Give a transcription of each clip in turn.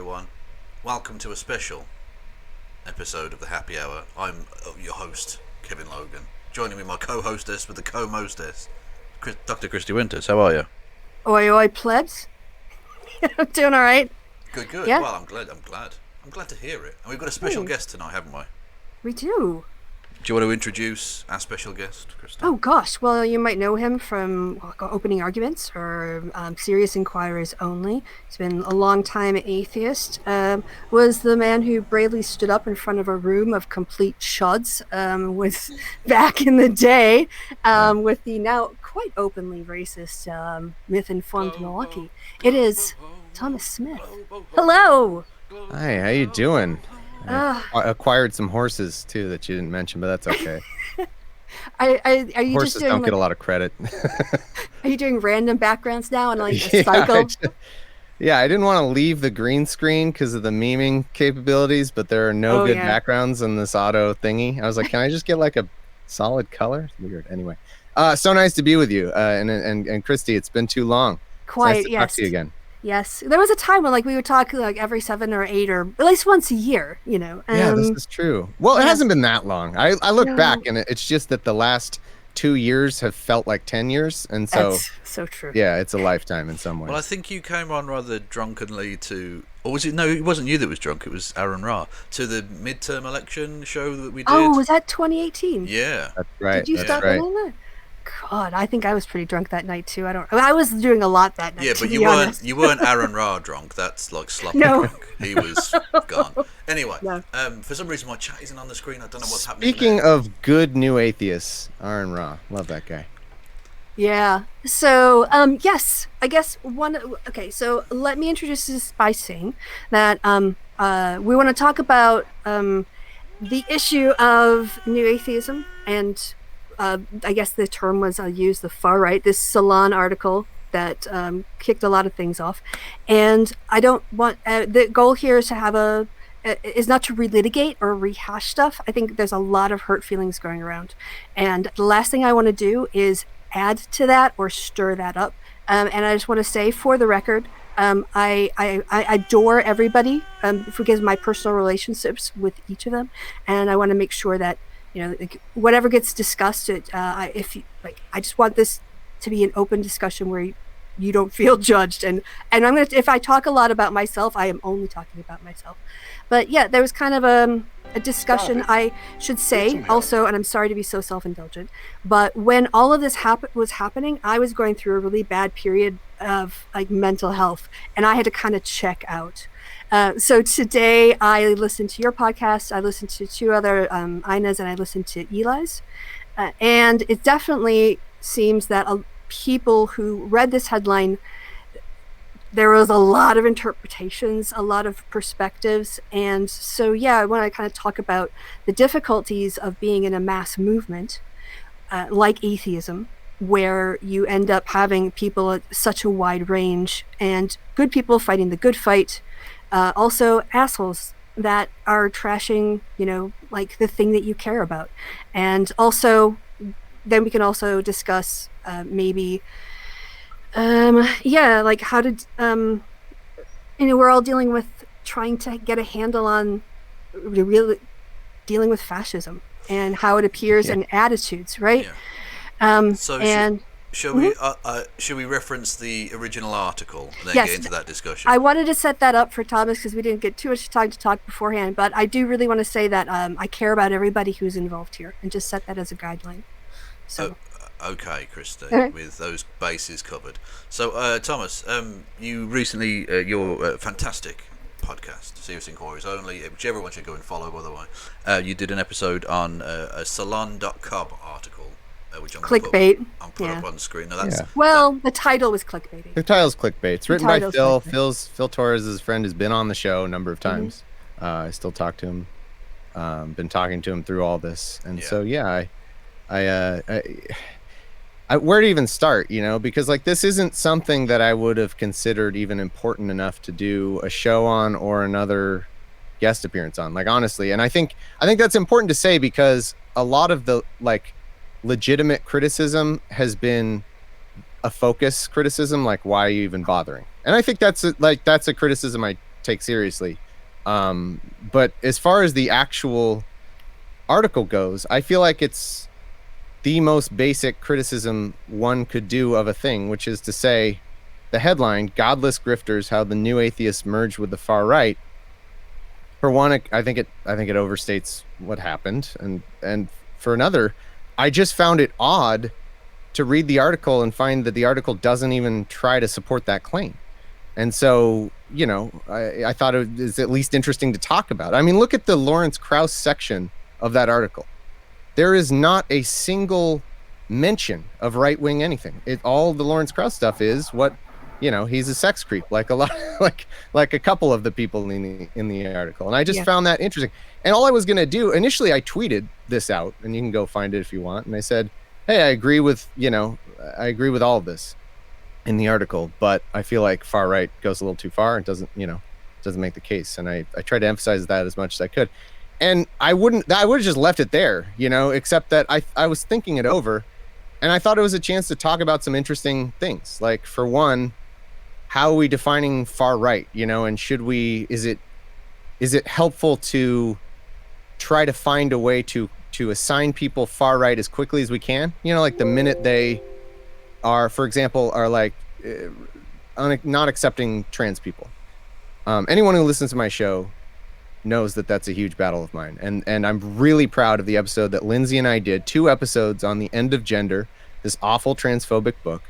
everyone. Welcome to a special episode of the Happy Hour. I'm your host, Kevin Logan. Joining me, my co-hostess with the co-mostess, Dr. Kristi Winters. How are you? Oi, oi, plebs. I'm doing all right. Good. Yeah. Well, I'm glad to hear it. And we've got a special guest tonight, haven't we? We do. Do you want to introduce our special guest, Kristi? Oh, gosh. Well, you might know him from Opening Arguments or Serious Inquirers Only. He's been a long-time atheist. Was the man who bravely stood up in front of a room of complete chuds with back in the day with the now quite openly racist myth-informed Milwaukee. It is Thomas Smith. Hello. Hi, how you doing? I acquired some horses too that you didn't mention, but that's okay. Are you Horses just doing don't get a lot of credit. Are you doing random backgrounds now and like a cycle? I didn't want to leave the green screen because of the memeing capabilities, but there are no good backgrounds in this auto thingy. I was like, can I just get like a solid color? It's weird. Anyway, so nice to be with you, and Kristi. It's been too long. Quite, it's nice to talk to you again. Yes, there was a time when like we would talk like every 7 or 8 or at least once a year, you know. Yeah, this is true. Well, it hasn't been that long. I look back and it's just that the last 2 years have felt like 10 years, and so that's so true. Yeah, it's a lifetime in some ways. Well, I think you came on rather drunkenly to, or was it? No, it wasn't you that was drunk. It was Aaron Ra to the midterm election show that we did. Oh, was that 2018? Yeah, that's right. Did you stop in on that? God, I think I was pretty drunk that night too. I was doing a lot that night. Yeah, but you weren't Aaron Ra drunk. That's like sloppy drunk. He was gone. Anyway, for some reason my chat isn't on the screen. I don't know what's happening. Speaking of good new atheists, Aaron Ra, love that guy. Yeah. So, yes, I guess okay, so let me introduce this by saying that we want to talk about the issue of new atheism and I guess the term was used, the far right, this Salon article that kicked a lot of things off. And I don't want, the goal here is to is not to relitigate or rehash stuff. I think there's a lot of hurt feelings going around. And the last thing I want to do is add to that or stir that up. And I just want to say for the record, I adore everybody because of my personal relationships with each of them. And I want to make sure that whatever gets discussed, I just want this to be an open discussion where you don't feel judged. And if I talk a lot about myself, I am only talking about myself. But yeah, there was kind of a discussion, I should say also, and I'm sorry to be so self-indulgent, but when all of this was happening, I was going through a really bad period of like mental health, and I had to kind of check out. So today I listened to your podcast, I listened to 2 other Ina's, and I listened to Eli's. And it definitely seems that people who read this headline, there was a lot of interpretations, a lot of perspectives. And so, yeah, I want to kind of talk about the difficulties of being in a mass movement like atheism, where you end up having people at such a wide range and good people fighting the good fight. Also assholes that are trashing, like the thing that you care about. And also, then we can also discuss maybe, like how to, we're all dealing with trying to get a handle on really dealing with fascism and how it appears in attitudes, right? Yeah. Shall we reference the original article and then get into that discussion? I wanted to set that up for Thomas because we didn't get too much time to talk beforehand, but I do really want to say that I care about everybody who's involved here and just set that as a guideline. So. Okay, Kristi, with those bases covered. So, Thomas, you recently, your fantastic podcast, Serious Inquiries Only, which everyone should go and follow, by the way, you did an episode on a Salon.com article. Which I'm clickbait. Put up on the screen. No, that's, the title was clickbait. The title's clickbait. It's written by Phil. Phil Torres' friend has been on the show a number of times. I still talk to him. Been talking to him through all this, and so where to even start? Because like this isn't something that I would have considered even important enough to do a show on or another guest appearance on. Like honestly, and I think that's important to say because a lot of the like legitimate criticism has been a focus criticism, like why are you even bothering? And I think that's a criticism I take seriously. But as far as the actual article goes, I feel like it's the most basic criticism one could do of a thing, which is to say, the headline, "Godless Grifters: How the New Atheists Merged with the Far Right." For one, I think it overstates what happened, and for another, I just found it odd to read the article and find that the article doesn't even try to support that claim. And so, I thought it was at least interesting to talk about. I mean, look at the Lawrence Krauss section of that article. There is not a single mention of right-wing anything. All the Lawrence Krauss stuff is what, he's a sex creep, like a lot, like a couple of the people in the article. And I just found that interesting. And all I was going to do, initially I tweeted this out, and you can go find it if you want. And I said, hey, I agree with all of this in the article, but I feel like far right goes a little too far and doesn't make the case. And I tried to emphasize that as much as I could. And I would have just left it there, except that I was thinking it over, and I thought it was a chance to talk about some interesting things. Like, for one, how are we defining far right, and is it helpful to try to find a way to assign people far right as quickly as we can? Like the minute they are, for example, are like not accepting trans people. Anyone who listens to my show knows that that's a huge battle of mine. And I'm really proud of the episode that Lindsay and I did, 2 episodes on The End of Gender, this awful transphobic book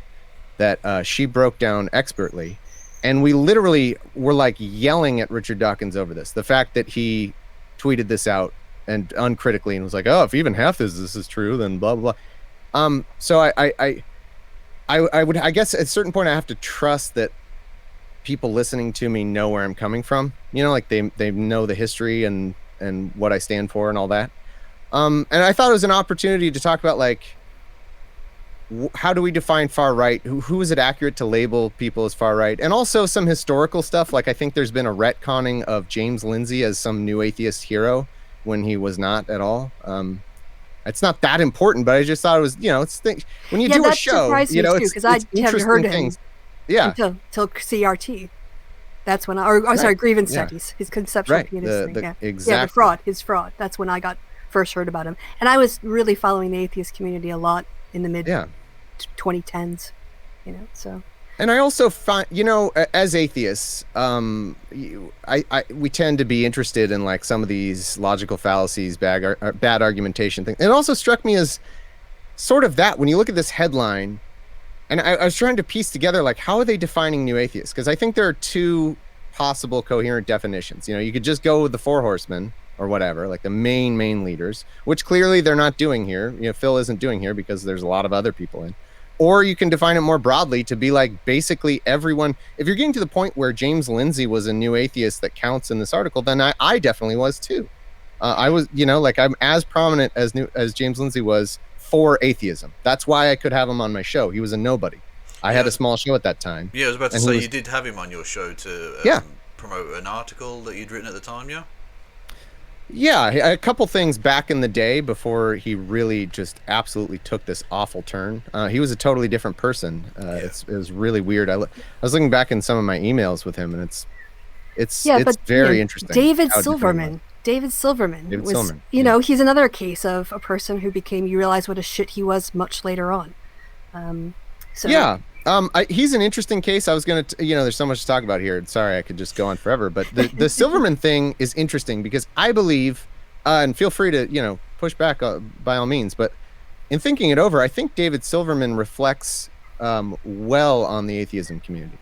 that she broke down expertly. And we literally were like yelling at Richard Dawkins over this. The fact that he tweeted this out and uncritically and was like, oh, if even half this is true, then blah, blah, blah. So I guess at a certain point I have to trust that people listening to me know where I'm coming from, like they know the history and what I stand for and all that. And I thought it was an opportunity to talk about, like, how do we define far right? Who is it accurate to label people as far right? And also some historical stuff. Like, I think there's been a retconning of James Lindsay as some new atheist hero when he was not at all. It's not that important, but I just thought it was, when you do a show, because I haven't heard him. Yeah. Until CRT. That's when grievance studies, his conceptual pianist thing. Exactly. Yeah, his fraud. That's when I first heard about him. And I was really following the atheist community a lot in the mid 2010s, so. And I also find, as atheists, we tend to be interested in like some of these logical fallacies, bad argumentation things. It also struck me as sort of that when you look at this headline. And I was trying to piece together, like, how are they defining new atheists? Because I think there are 2 possible coherent definitions. You could just go with the 4 horsemen or whatever, like the main leaders, which clearly they're not doing here. Phil isn't doing here because there's a lot of other people in. Or you can define it more broadly to be like basically everyone. If you're getting to the point where James Lindsay was a new atheist that counts in this article, then I definitely was too. I was, like, I'm as prominent as James Lindsay was for atheism. That's why I could have him on my show. He was a nobody. I had a small show at that time. Yeah, I was about to say, you did have him on your show to promote an article that you'd written at the time, yeah? Yeah, a couple things back in the day before he really just absolutely took this awful turn. He was a totally different person. It was really weird. I was looking back in some of my emails with him, and it's very interesting. David Silverman was, he's another case of a person who you realize what a shit he was much later on. He's an interesting case. I was going to, there's so much to talk about here. Sorry, I could just go on forever. But the Silverman thing is interesting because I believe, and feel free to, push back by all means. But in thinking it over, I think David Silverman reflects well on the atheism community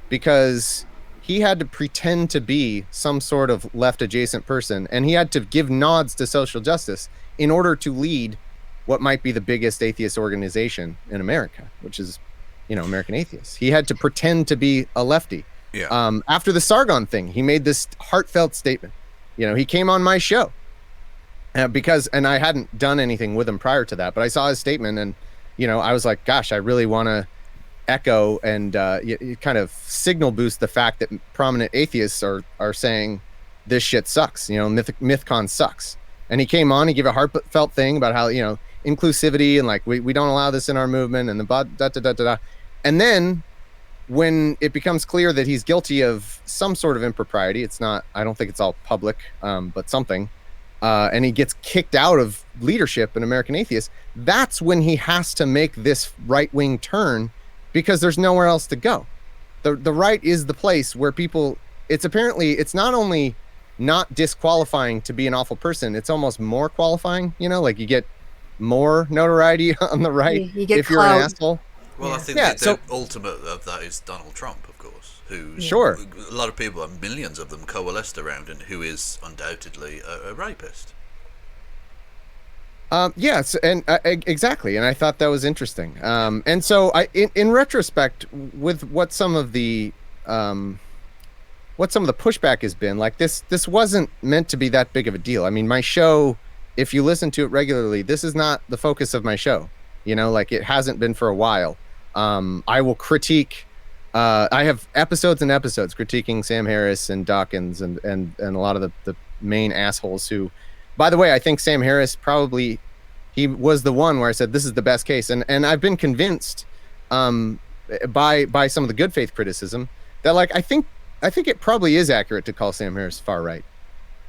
because he had to pretend to be some sort of left adjacent person, and he had to give nods to social justice in order to lead what might be the biggest atheist organization in America, which is, American Atheists. He had to pretend to be a lefty. Yeah. After the Sargon thing, he made this heartfelt statement. He came on my show and I hadn't done anything with him prior to that, but I saw his statement and, I was like, gosh, I really want to echo and kind of signal boost the fact that prominent atheists are saying this shit sucks. MythCon sucks. And he came on, he gave a heartfelt thing about how, inclusivity and like we don't allow this in our movement and the da da da da da. And then when it becomes clear that he's guilty of some sort of impropriety, I don't think it's all public, but something, and he gets kicked out of leadership in American Atheists, that's when he has to make this right-wing turn, because there's nowhere else to go. The right is the place where people, it's not only not disqualifying to be an awful person, it's almost more qualifying, like you get more notoriety on the right if you're an asshole. Well, I think the ultimate of that is Donald Trump, of course, who a lot of people, millions of them, coalesced around, and who is undoubtedly a rapist. Yes, and exactly, and I thought that was interesting. And so, in retrospect, with what some of the pushback has been, like this wasn't meant to be that big of a deal. I mean, my show, if you listen to it regularly, this is not the focus of my show. Like it hasn't been for a while. I will critique. I have episodes and episodes critiquing Sam Harris and Dawkins and a lot of the main assholes who, by the way, I think Sam Harris he was the one where I said this is the best case, and I've been convinced by some of the good faith criticism that, like, I think it probably is accurate to call Sam Harris far right,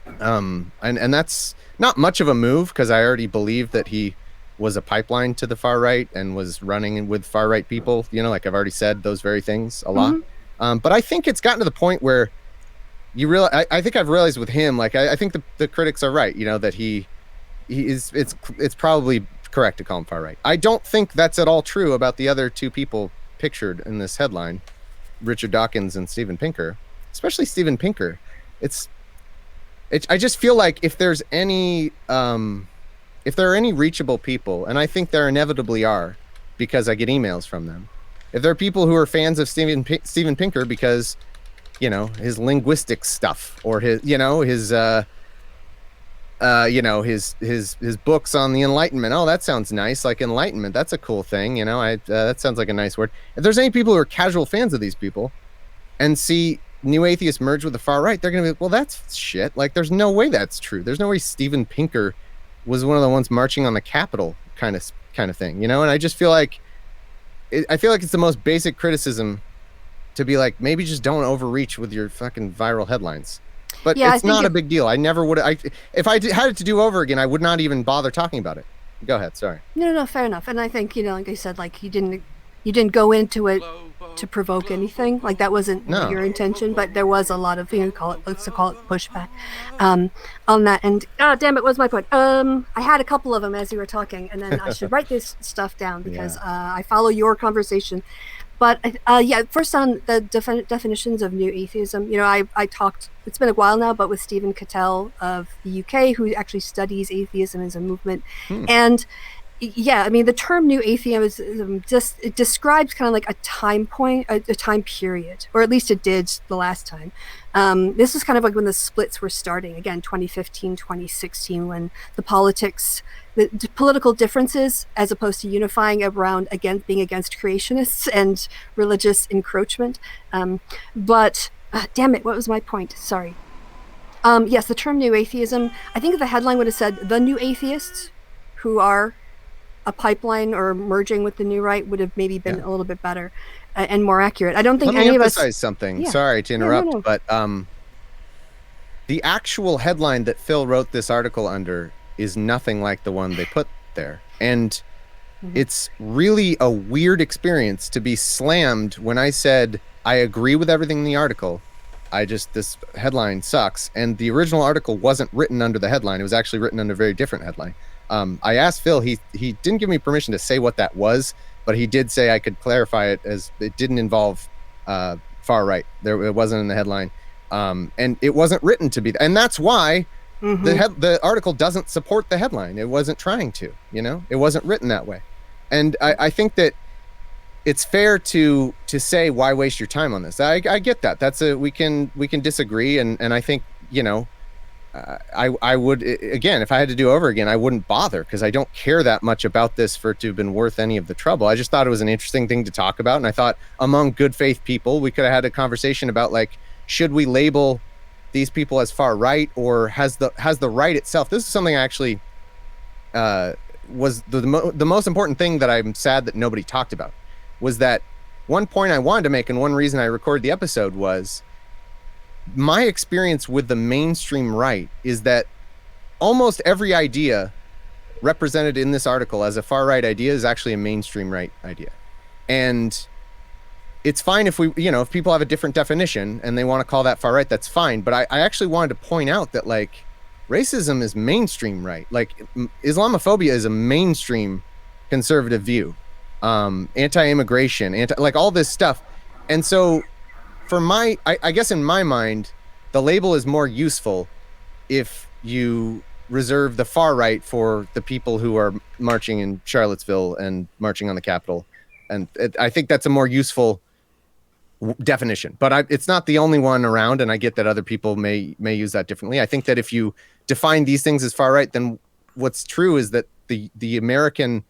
and that's not much of a move, because I already believe that he was a pipeline to the far right and was running with far right people, like I've already said those very things a lot. But I think it's gotten to the point where I think I've realized with him, like I think the critics are right, that he is, it's probably correct to call him far right. I don't think that's at all true about the other two people pictured in this headline, Richard Dawkins and Steven Pinker, especially Steven Pinker. I just feel like if there are any reachable people, and I think there inevitably are, because I get emails from them, if there are people who are fans of Steven Pinker because, his linguistic stuff, or his books on the Enlightenment. Oh, that sounds nice. Like Enlightenment, that's a cool thing. That sounds like a nice word. If there's any people who are casual fans of these people and see New Atheists merge with the far right, they're going to be like, well, that's shit. Like, there's no way that's true. There's no way Steven Pinker was one of the ones marching on the Capitol kind of thing, and I just feel like it's the most basic criticism to be like, maybe just don't overreach with your fucking viral headlines. But it's not a big deal. I never would. If I had it to do over again, I would not even bother talking about it. Go ahead. Sorry. No, fair enough. And I think, like I said, like you didn't go into it to provoke anything. Like that wasn't your intention, but there was a lot of, let's call it pushback on that. And damn it, what was my point? I had a couple of them as you were talking, and then I should write this stuff down because I follow your conversation. But first on the definitions of New Atheism, I talked, it's been a while now, but with Stephen Cattell of the UK, who actually studies atheism as a movement. And the term New Atheism it describes kind of like a time point, a time period, or at least it did the last time. This was kind of like when the splits were starting, again, 2015, 2016, when the political differences, as opposed to unifying around being against creationists and religious encroachment. But damn it, what was my point? Sorry. Yes, the term New Atheism, I think the headline would have said the New Atheists, who are a pipeline or merging with the new right, would have maybe been a little bit better and more accurate. I don't think any of us... Let me emphasize something. Sorry to interrupt, but the actual headline that Phil wrote this article under is nothing like the one they put there. And it's really a weird experience to be slammed when I said, I agree with everything in the article. This headline sucks. And the original article wasn't written under the headline. It was actually written under a very different headline. I asked Phil, he didn't give me permission to say what that was, but he did say I could clarify it as it didn't involve far right. It wasn't in the headline. And it wasn't written to be, and that's why the article doesn't support the headline. It wasn't trying to, it wasn't written that way. And I think that it's fair to say, why waste your time on this? I get that. We can disagree. And I think, I would, again, if I had to do over again, I wouldn't bother, because I don't care that much about this for it to have been worth any of the trouble. I just thought it was an interesting thing to talk about. And I thought among good faith people, we could have had a conversation about, like, should we label these people as far right, or has the right itself? This is something I actually was the most important thing that I'm sad that nobody talked about, was that one point I wanted to make, and one reason I recorded the episode, was my experience with the mainstream right is that almost every idea represented in this article as a far right idea is actually a mainstream right idea. And it's fine if if people have a different definition and they want to call that far right, that's fine. But I actually wanted to point out that, like, racism is mainstream right. Like, Islamophobia is a mainstream conservative view. Anti-immigration, like all this stuff. And so for I guess in my mind, the label is more useful if you reserve the far right for the people who are marching in Charlottesville and marching on the Capitol. And I think that's a more useful definition, but it's not the only one around. And I get that other people may use that differently. I think that if you define these things as far right, then what's true is that the American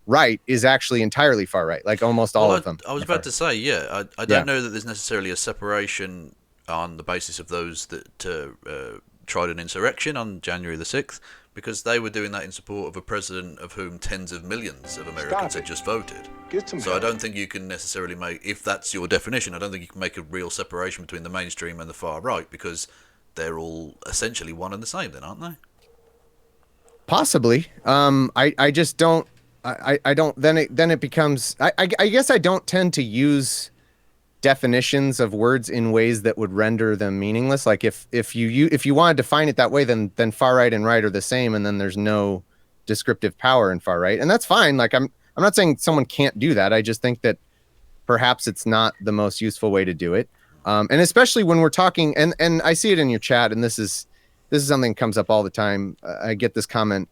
right is actually entirely far right, like almost all of them. I was about to say, I don't know that there's necessarily a separation on the basis of those that tried an insurrection on January the 6th, because they were doing that in support of a president of whom tens of millions of Americans had just voted. So I don't think you can necessarily make, if that's your definition, I don't think you can make a real separation between the mainstream and the far right, because they're all essentially one and the same then, aren't they? Possibly. I just don't, I don't, then it becomes, I guess I don't tend to use definitions of words in ways that would render them meaningless. Like if you want to define it that way, then far right and right are the same, and then there's no descriptive power in far right, and that's fine. Like I'm not saying someone can't do that. I just think that perhaps it's not the most useful way to do it, and especially when we're talking. And I see it in your chat, and this is something that comes up all the time. I get this comment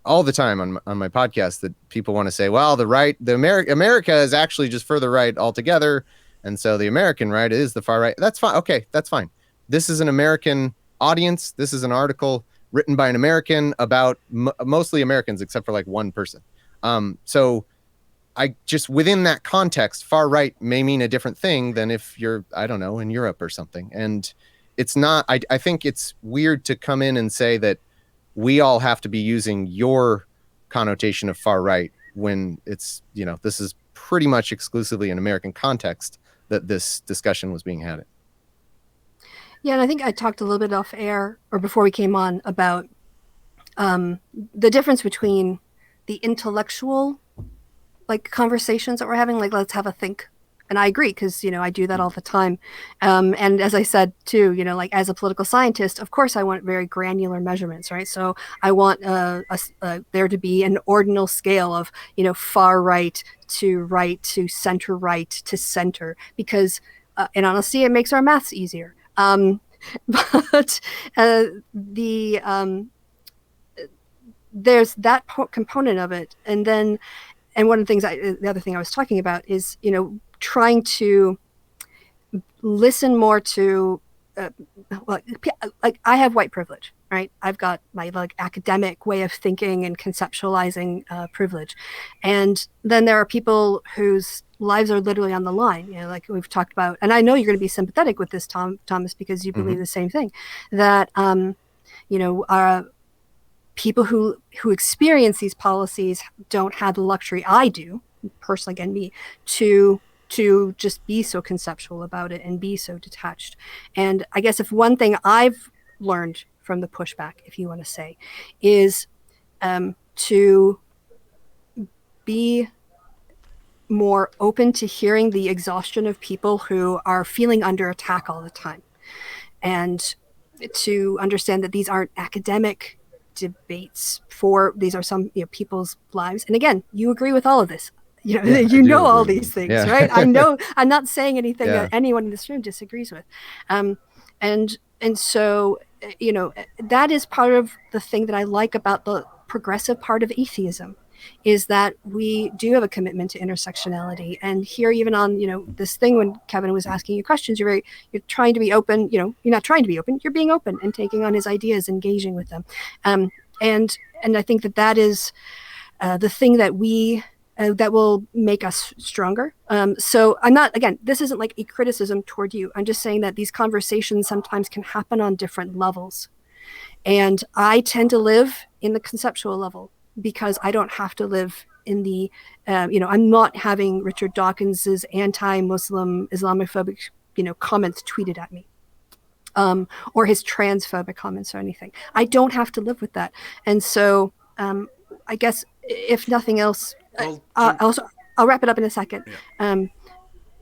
all the time on my podcast that people want to say, well, America is actually just further right altogether. And so the American right is the far right. That's fine. Okay, that's fine. This is an American audience. This is an article written by an American about mostly Americans, except for like one person. So I just, within that context, far right may mean a different thing than if you're, I don't know, in Europe or something. And it's not, I think it's weird to come in and say that we all have to be using your connotation of far right when it's, this is pretty much exclusively an American context that this discussion was being had. Yeah, and I think I talked a little bit off air or before we came on about the difference between the intellectual conversations that we're having, like let's have a think. And I agree, because I do that all the time. And as I said too, as a political scientist, of course I want very granular measurements, right? So I want there to be an ordinal scale of far right to center right to center, because in honesty it makes our maths easier. But there's that component of it, and one of the things the other thing I was talking about is trying to listen more to like I have white privilege, right? I've got my academic way of thinking and conceptualizing privilege, and then there are people whose lives are literally on the line, like we've talked about. And I know you're going to be sympathetic with this, Thomas, because you believe the same thing, that people who experience these policies don't have the luxury I do personally, again, me, to just be so conceptual about it and be so detached. And I guess if one thing I've learned from the pushback, if you want to say, is to be more open to hearing the exhaustion of people who are feeling under attack all the time, and to understand that these aren't academic debates these are some people's lives. And again, you agree with all of this. All these things, right? I know I'm not saying anything that anyone in this room disagrees with. And so, that is part of the thing that I like about the progressive part of atheism, is that we do have a commitment to intersectionality. And here, even on, this thing, when Kevin was asking you questions, you're trying to be open, you're not trying to be open, you're being open and taking on his ideas, engaging with them. And I think that is the thing that that will make us stronger. So I'm not, again, this isn't like a criticism toward you. I'm just saying that these conversations sometimes can happen on different levels. And I tend to live in the conceptual level, because I don't have to live in the, I'm not having Richard Dawkins's anti-Muslim Islamophobic, comments tweeted at me. Or his transphobic comments or anything. I don't have to live with that. And so I guess if nothing else, I'll wrap it up in a second. Yeah.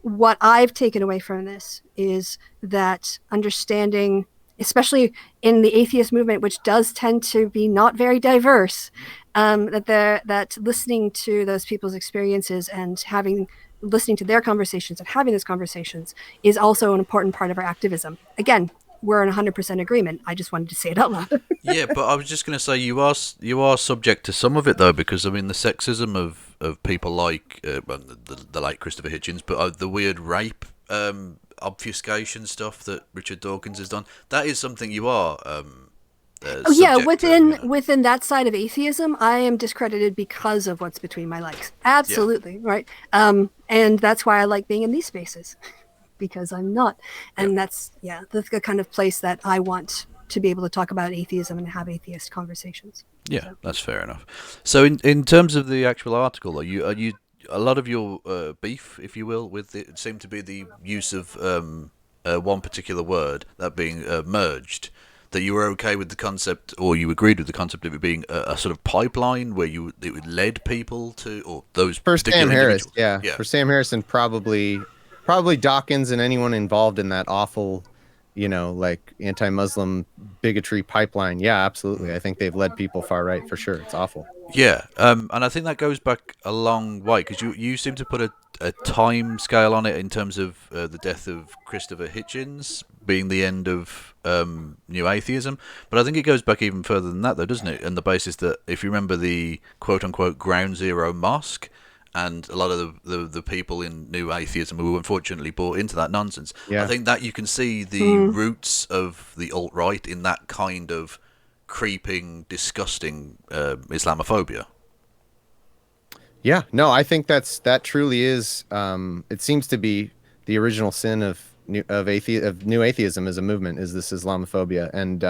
What I've taken away from this is that understanding, especially in the atheist movement, which does tend to be not very diverse, that listening to those people's experiences and listening to their conversations and having those conversations is also an important part of our activism. Again, we're in 100% agreement. I just wanted to say it out loud. Yeah, but I was just going to say you are subject to some of it though, because I mean the sexism of people like the late Christopher Hitchens, but the weird rape obfuscation stuff that Richard Dawkins has done, that is something you are. Within that side of atheism, I am discredited because of what's between my legs. Absolutely, right. And that's why I like being in these spaces, because I'm not. And that's the kind of place that I want to be able to talk about atheism and have atheist conversations. Yeah, so. That's fair enough. So in terms of the actual article, are you a lot of your beef, if you will, with it seemed to be the use of one particular word, that being merged. That you were okay with the concept, or you agreed with the concept of it being a sort of pipeline where it would lead people to, or those for Sam Harris, yeah, for Sam Harris and probably Dawkins and anyone involved in that awful, like anti-Muslim bigotry pipeline. Yeah, absolutely. I think they've led people far right for sure. It's awful. Yeah, and I think that goes back a long way, because you seem to put a time scale on it in terms of the death of Christopher Hitchens being the end of New Atheism, but I think it goes back even further than that, though, doesn't it? On the basis that if you remember the quote-unquote Ground Zero mosque, and a lot of the people in New Atheism who unfortunately bought into that nonsense, I think that you can see the roots of the alt-right in that kind of creeping, disgusting Islamophobia. Yeah, no, I think that truly is. It seems to be the original sin of New Atheism as a movement, is this Islamophobia, and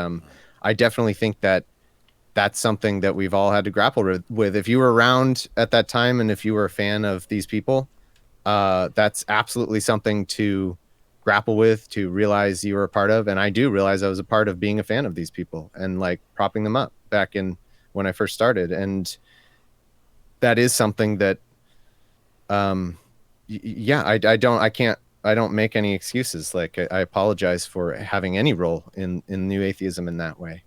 I definitely think that's something that we've all had to grapple with. If you were around at that time, and if you were a fan of these people, that's absolutely something to grapple with, to realize you were a part of. And I do realize I was a part of being a fan of these people and like propping them up back in when I first started. And that is something that, I don't make any excuses. Like I apologize for having any role in New Atheism in that way.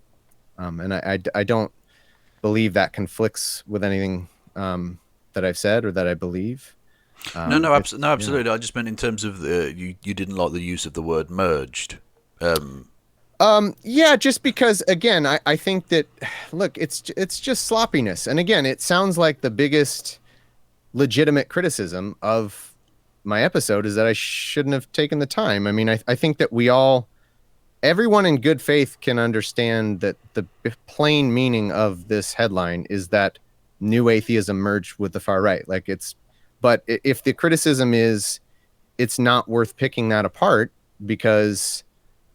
And I don't believe that conflicts with anything that I've said or that I believe. No, absolutely. I just meant in terms of you didn't like the use of the word merged. Just because, again, I think that, look, it's just sloppiness. And again, it sounds like the biggest legitimate criticism of my episode is that I shouldn't have taken the time. I mean, I think that everyone in good faith can understand that the plain meaning of this headline is that New Atheism merged with the far right. But if the criticism is it's not worth picking that apart because,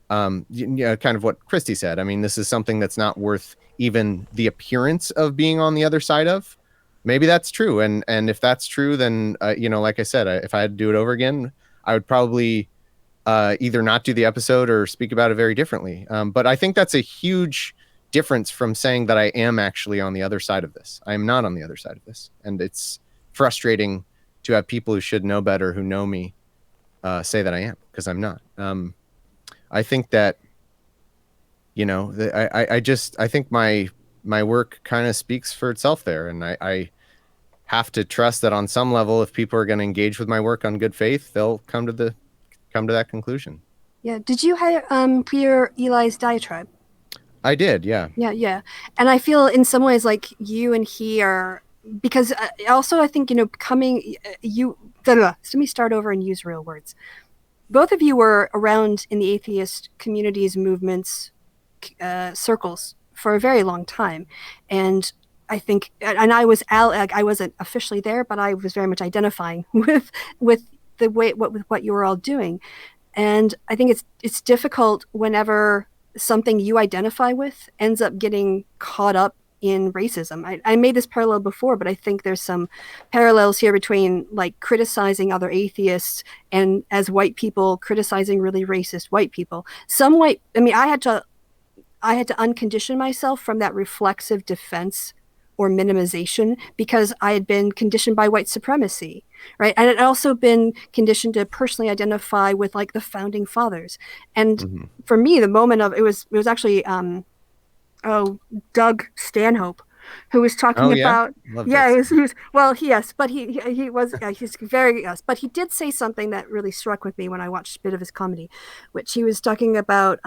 kind of what Kristi said. I mean, this is something that's not worth even the appearance of being on the other side of. Maybe that's true. And if that's true, then, like I said, if I had to do it over again, I would probably either not do the episode or speak about it very differently. But I think that's a huge difference from saying that I am actually on the other side of this. I am not on the other side of this. And it's frustrating to have people who should know better, who know me, say that I am, because I'm not. I think that, I think my work kind of speaks for itself there. And I have to trust that on some level, if people are going to engage with my work on good faith, they'll come to that conclusion. Yeah. Did you hear Eli's diatribe? I did. Yeah. Yeah. And I feel in some ways like you and he are, because also I think, let me start over and use real words. Both of you were around in the atheist communities, movements, circles for a very long time. And I think, and I wasn't officially there, but I was very much identifying with the way, with what you were all doing. And I think it's difficult whenever something you identify with ends up getting caught up in racism. I made this parallel before, but I think there's some parallels here between like criticizing other atheists and as white people criticizing really racist white people. I had to uncondition myself from that reflexive defense or minimization because I had been conditioned by white supremacy, right? And I'd also been conditioned to personally identify with like the founding fathers. And for me, the moment of it was actually Doug Stanhope, who was talking about he's very yes, but he did say something that really struck with me when I watched a bit of his comedy, which he was talking about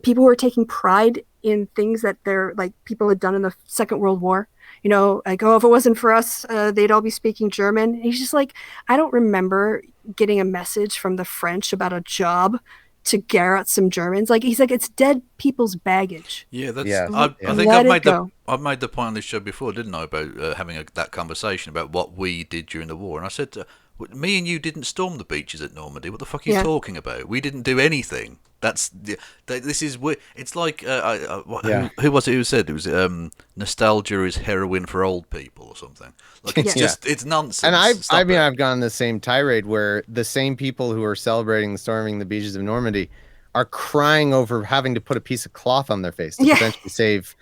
people who are taking pride in things that they're like people had done in the Second World War. You know, like, oh, if it wasn't for us, they'd all be speaking German. And he's just like, I don't remember getting a message from the French about a job to garrote some Germans. Like, he's like, it's dead people's baggage. Yeah, that's. Yeah. I think I've made the point on this show before, didn't I, about having that conversation about what we did during the war. And I said, me and you didn't storm the beaches at Normandy. What the fuck are you talking about? We didn't do anything. This is it's like who was it who said it was nostalgia is heroin for old people or something. Like it's just it's nonsense. And I've gone the same tirade where the same people who are celebrating the storming the beaches of Normandy are crying over having to put a piece of cloth on their face to potentially save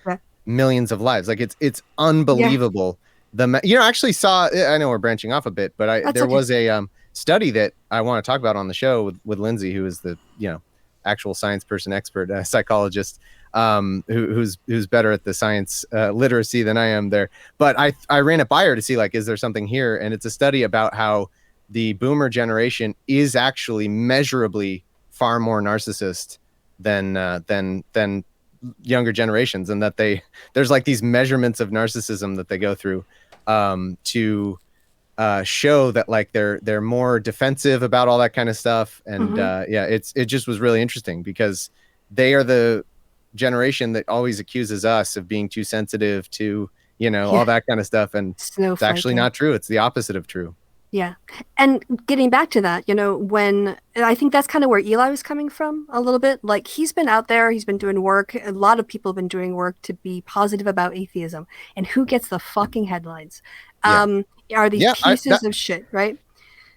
millions of lives. Like it's unbelievable. I actually saw. I know we're branching off a bit, but there was a study that I want to talk about on the show with Lindsay, who is the actual science person, expert psychologist, who's better at the science literacy than I am there. But I ran it by her to see like, is there something here? And it's a study about how the boomer generation is actually measurably far more narcissist than younger generations, and that there's like these measurements of narcissism that they go through to show that like they're more defensive about all that kind of stuff. And it just was really interesting because they are the generation that always accuses us of being too sensitive to all that kind of stuff, and it's actually not true. It's the opposite of true. Yeah. And getting back to that, when I think that's kind of where Eli was coming from a little bit. Like, he's been out there, he's been doing work. A lot of people have been doing work to be positive about atheism. And who gets the fucking headlines? Are these pieces of shit, right?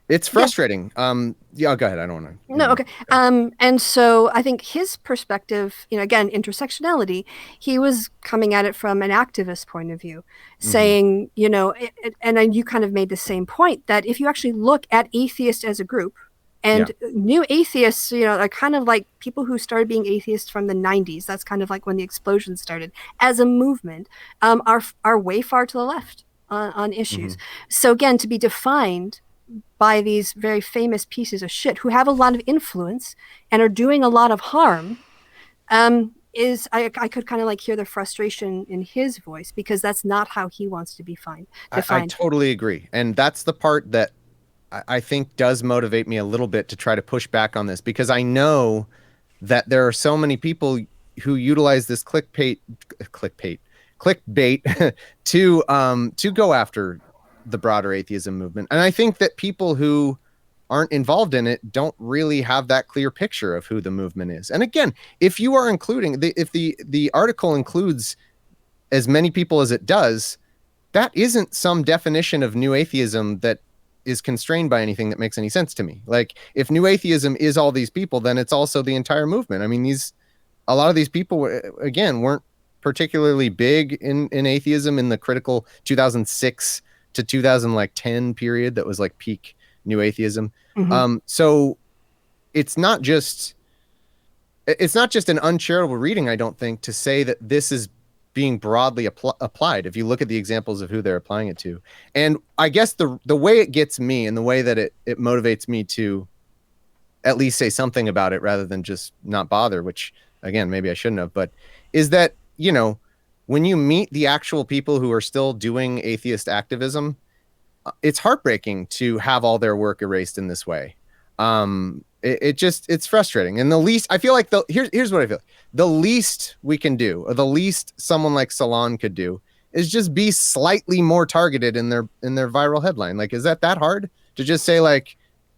It's frustrating. Go ahead. I don't want to. No, okay. And so I think his perspective, again, intersectionality, he was coming at it from an activist point of view, saying, and then you kind of made the same point that if you actually look at atheists as a group, and new atheists, are kind of like people who started being atheists from the 90s. That's kind of like when the explosion started as a movement, are way far to the left on issues. So again, to be defined by these very famous pieces of shit who have a lot of influence and are doing a lot of harm, is I could kind of like hear the frustration in his voice, because that's not how he wants to be defined. I totally agree. And that's the part that I think does motivate me a little bit to try to push back on this, because I know that there are so many people who utilize this clickbait to go after the broader atheism movement. And I think that people who aren't involved in it don't really have that clear picture of who the movement is. And again, if you are including if the article includes as many people as it does, that isn't some definition of new atheism that is constrained by anything that makes any sense to me. Like, if new atheism is all these people, then it's also the entire movement. I mean, a lot of these people, again, weren't particularly big in atheism in the critical 2006 to 2010 period that was like peak new atheism. So it's not just an uncharitable reading, I don't think, to say that this is being broadly applied if you look at the examples of who they're applying it to. And I guess the way it gets me, and the way that it motivates me to at least say something about it rather than just not bother, which again, maybe I shouldn't have, but is that, when you meet the actual people who are still doing atheist activism, it's heartbreaking to have all their work erased in this way. It's frustrating. And I feel like here's what I feel. The least we can do, or the least someone like Salon could do, is just be slightly more targeted in their viral headline. Like, is that hard to just say like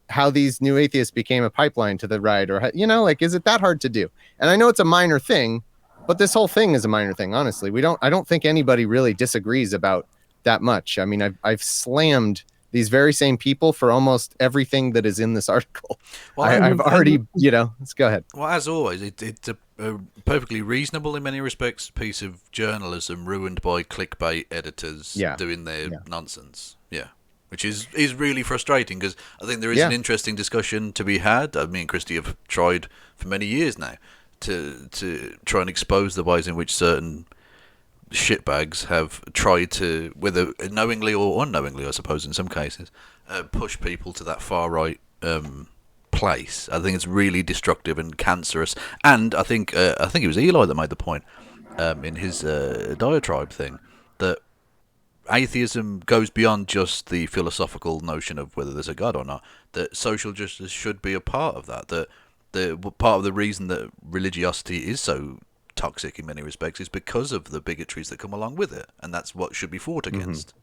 how these new atheists became a pipeline to the right, or like, is it that hard to do? And I know it's a minor thing, But this whole thing is a minor thing, honestly. I don't think anybody really disagrees about that much. I mean, I've slammed these very same people for almost everything that is in this article. Well, I've already, let's go ahead. Well, as always, it's a perfectly reasonable in many respects piece of journalism ruined by clickbait editors doing their nonsense. Yeah. Which is really frustrating, because I think there is an interesting discussion to be had. I mean, Kristi have tried for many years now to try and expose the ways in which certain shitbags have tried to, whether knowingly or unknowingly, I suppose in some cases, push people to that far right place. I think it's really destructive and cancerous. And I think it was Eli that made the point in his diatribe thing that atheism goes beyond just the philosophical notion of whether there's a God or not. That social justice should be a part of that. That the part of the reason that religiosity is so toxic in many respects is because of the bigotries that come along with it, and that's what should be fought against.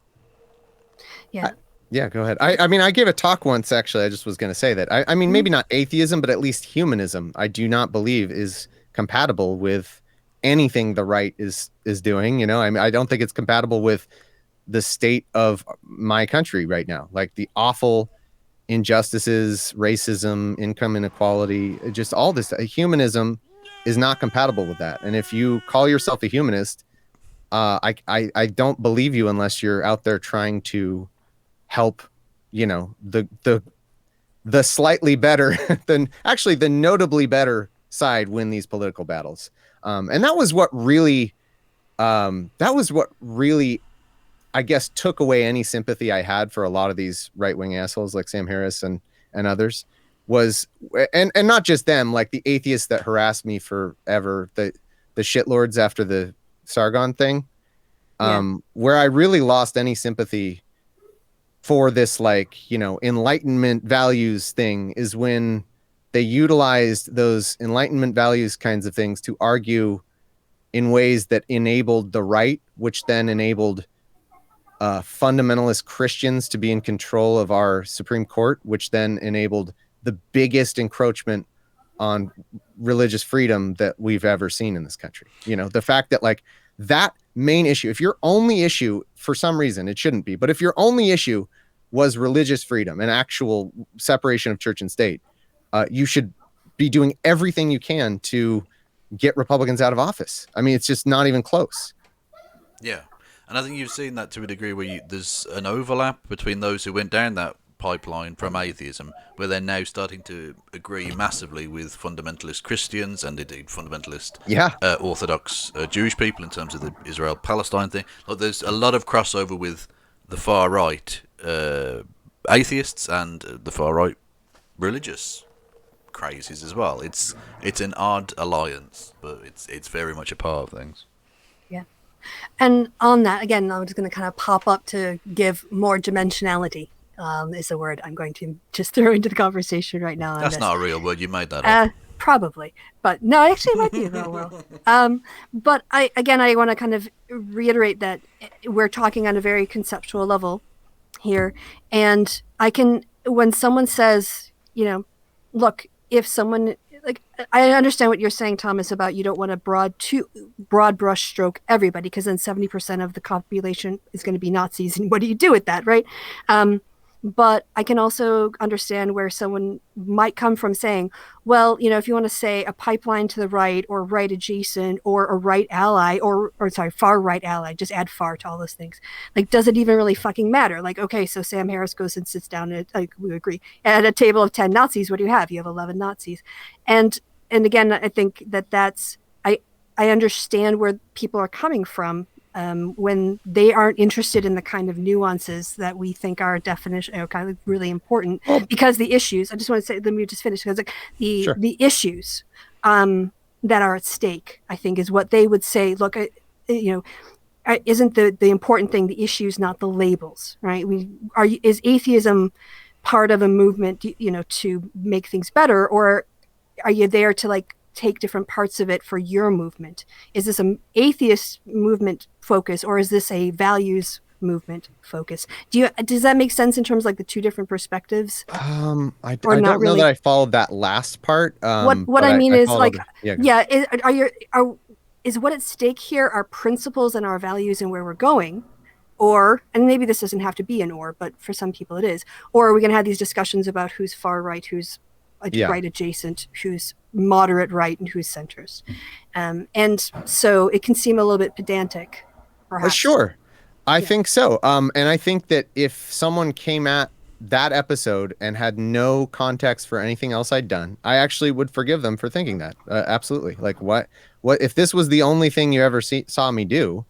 Yeah. Yeah, go ahead. I mean, I gave a talk once, actually. I just was going to say that. I mean, maybe not atheism, but at least humanism, I do not believe is compatible with anything the right is doing. I mean, I don't think it's compatible with the state of my country right now. Like the awful injustices, racism, income inequality, just all this. Humanism is not compatible with that. And if you call yourself a humanist, I don't believe you unless you're out there trying to help, the slightly better than actually the notably better side win these political battles. And that was what really, I guess, took away any sympathy I had for a lot of these right-wing assholes like Sam Harris and others, was, and not just them, like the atheists that harassed me forever, the shitlords after the Sargon thing, where I really lost any sympathy for this, Enlightenment values thing, is when they utilized those Enlightenment values kinds of things to argue in ways that enabled the right, which then enabled fundamentalist Christians to be in control of our Supreme Court, which then enabled the biggest encroachment on religious freedom that we've ever seen in this country. The fact that that main issue, if your only issue, for some reason it shouldn't be, but if your only issue was religious freedom and actual separation of church and state, you should be doing everything you can to get Republicans out of office. I mean, it's just not even close. Yeah. And I think you've seen that to a degree where there's an overlap between those who went down that pipeline from atheism, where they're now starting to agree massively with fundamentalist Christians and indeed fundamentalist Orthodox Jewish people in terms of the Israel-Palestine thing. There's a lot of crossover with the far right atheists and the far right religious crazies as well. It's an odd alliance, but it's very much a part of things. And on that, again, I'm just going to kind of pop up to give more dimensionality, is the word I'm going to just throw into the conversation right now. That's not a real word. You made that up. Probably. But no, actually it might be a real word. But I want to kind of reiterate that we're talking on a very conceptual level here. And when someone says, look, if someone, I understand what you're saying, Thomas, about you don't want to broad brush stroke everybody, because then 70% of the population is going to be Nazis, and what do you do with that, right? But I can also understand where someone might come from saying, well, if you want to say a pipeline to the right, or right adjacent, or a right ally, or far right ally, just add far to all those things. Does it even really fucking matter? Okay, so Sam Harris goes and sits down at, we agree, at a table of 10 Nazis. What do you have? You have 11 Nazis. And again, I think that's, I understand where people are coming from. When they aren't interested in the kind of nuances that we think are kind of really important, because the issues, I just want to say, let me just finish, because the issues that are at stake, I think, is what they would say, look, isn't the important thing the issues, not the labels, right? Is atheism part of a movement, to make things better, or are you there to take different parts of it for your movement? Is this an atheist movement focus, or is this a values movement focus? Does that make sense in terms of the two different perspectives? I don't know that I followed that last part. What I mean is is what at stake here our principles and our values and where we're going? Or, and maybe this doesn't have to be an or, but for some people it is, or are we going to have these discussions about who's far right, who's right adjacent, who's moderate right, and who's centrist? And so it can seem a little bit pedantic, perhaps. Sure. I think so. And I think that if someone came at that episode and had no context for anything else I'd done, I actually would forgive them for thinking that. Absolutely. Like what if this was the only thing you ever saw me do?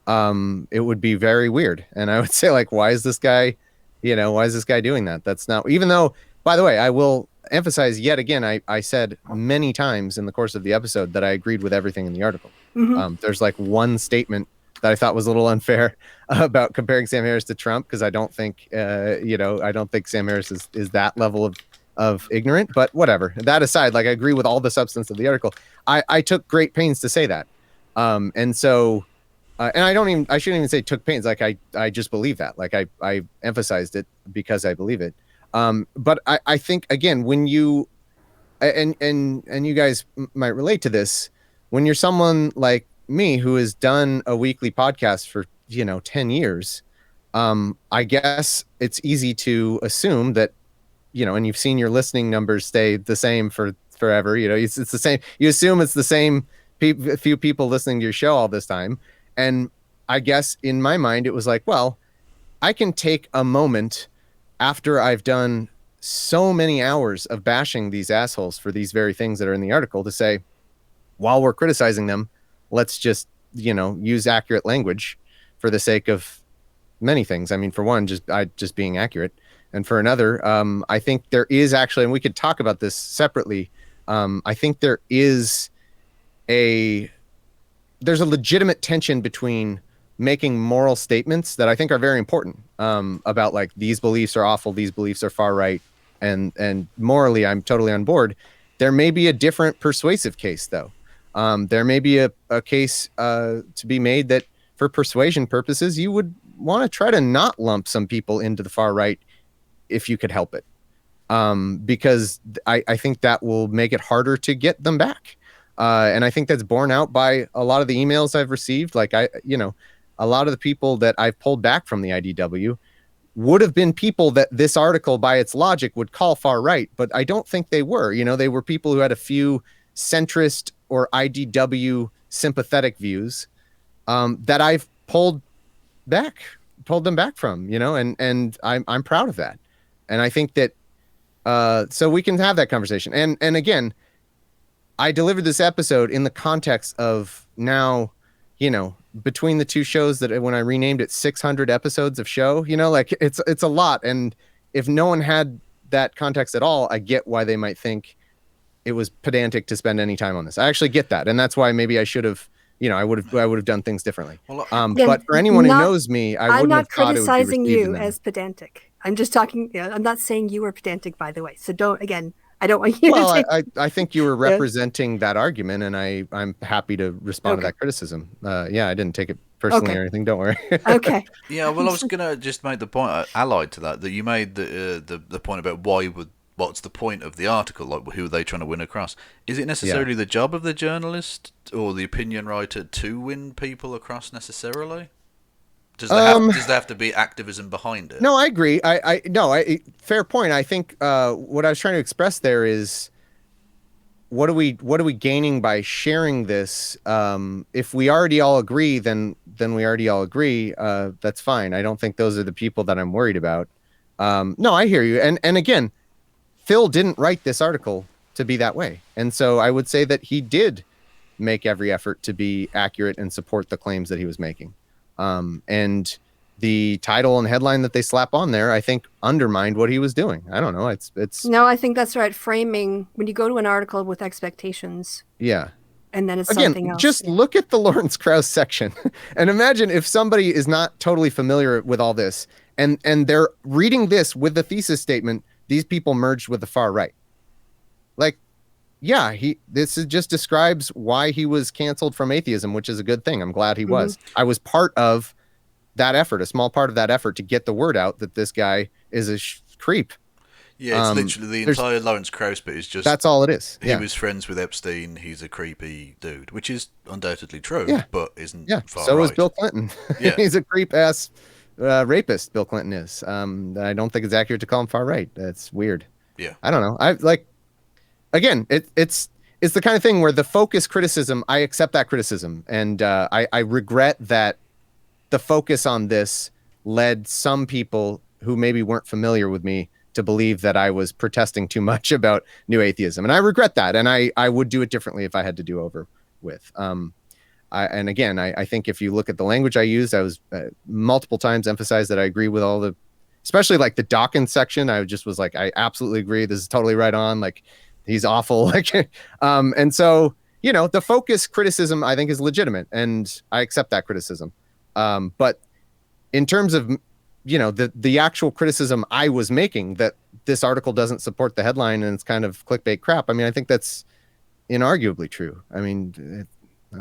It would be very weird. And I would say, like, why is this guy doing that? That's not, even though, by the way, I will emphasize yet again, I said many times in the course of the episode that I agreed with everything in the article. There's like one statement that I thought was a little unfair about comparing Sam Harris to Trump, because I don't think, I don't think Sam Harris is that level of ignorant, but whatever. That aside, like, I agree with all the substance of the article. I took great pains to say that. And so, and I shouldn't even say took pains. Like I just believe that. Like I emphasized it because I believe it. But I think, again, when you, and you guys might relate to this, when you're someone like me who has done a weekly podcast for 10 years, I guess it's easy to assume that, and you've seen your listening numbers stay the same for forever. It's the same. You assume it's the same few people listening to your show all this time. And I guess in my mind, it was like, well, I can take a moment after I've done so many hours of bashing these assholes for these very things that are in the article to say, while we're criticizing them, let's just, use accurate language for the sake of many things. I mean, for one, just being accurate. And for another, I think there is actually, and we could talk about this separately. I think there's a legitimate tension between making moral statements that I think are very important, about, like, these beliefs are awful, these beliefs are far right, and morally I'm totally on board. There may be a different persuasive case, though. There may be a case to be made that for persuasion purposes, you would want to try to not lump some people into the far right if you could help it, because I think that will make it harder to get them back. And I think that's borne out by a lot of the emails I've received. Like a lot of the people that I've pulled back from the IDW would have been people that this article, by its logic, would call far right, but I don't think they were. They were people who had a few centrist or IDW sympathetic views that I've pulled them back from, and I'm proud of that. And I think that so we can have that conversation. And again, I delivered this episode in the context of now, between the two shows, that when I renamed it 600 episodes of show, like it's a lot. And if no one had that context at all, I get why they might think it was pedantic to spend any time on this. I actually get that. And that's why maybe I should have, I would have done things differently. Well, but for anyone who knows me, I'm not criticizing you as pedantic. I'm just talking, I'm not saying you were pedantic, by the way. So I don't want you to take... I think you were representing that argument, and I'm happy to respond to that criticism. I didn't take it personally or anything. Don't worry. Okay. Yeah, well, I was going to just make the point, allied to that you made the point about what's the point of the article, like who are they trying to win across? Is it necessarily the job of the journalist or the opinion writer to win people across necessarily? Does there have to be activism behind it? No, I agree. Fair point. I think what I was trying to express there is, what are we gaining by sharing this? If we already all agree, then we already all agree. That's fine. I don't think those are the people that I'm worried about. No, I hear you. And again, Phil didn't write this article to be that way, and so I would say that he did make every effort to be accurate and support the claims that he was making. And the title and headline that they slap on there, I think, undermined what he was doing. I don't know. It's No, I think that's right. Framing, when you go to an article with expectations. Yeah. And then it's Again, something else. Just look at the Lawrence Krauss section and imagine if somebody is not totally familiar with all this and they're reading this with the thesis statement, these people merged with the far right. Like, yeah, this just describes why he was canceled from atheism, which is a good thing. I'm glad he was. I was part of that effort, a small part of that effort to get the word out that this guy is a creep. Yeah, it's literally the entire Lawrence Krauss bit is just that's all it is. He was friends with Epstein. He's a creepy dude, which is undoubtedly true, Yeah. but isn't far so right. is Bill Clinton. Yeah. He's a creep ass rapist. Bill Clinton is. I don't think it's accurate to call him far right. That's weird. Yeah. I don't know. Again, it's the kind of thing where the focus criticism, I accept that criticism, and I regret that the focus on this led some people who maybe weren't familiar with me to believe that I was protesting too much about new atheism. And I regret that. And I would do it differently if I had to do over with. I think if you look at the language I used, I was multiple times emphasized that I agree with all the, especially like the Dawkins section. I just was like, I absolutely agree. This is totally right on. Like, he's awful. Like, and so, the focus criticism I think is legitimate, and I accept that criticism. But in terms of, the actual criticism I was making, that this article doesn't support the headline and it's kind of clickbait crap, I mean, I think that's inarguably true. I mean,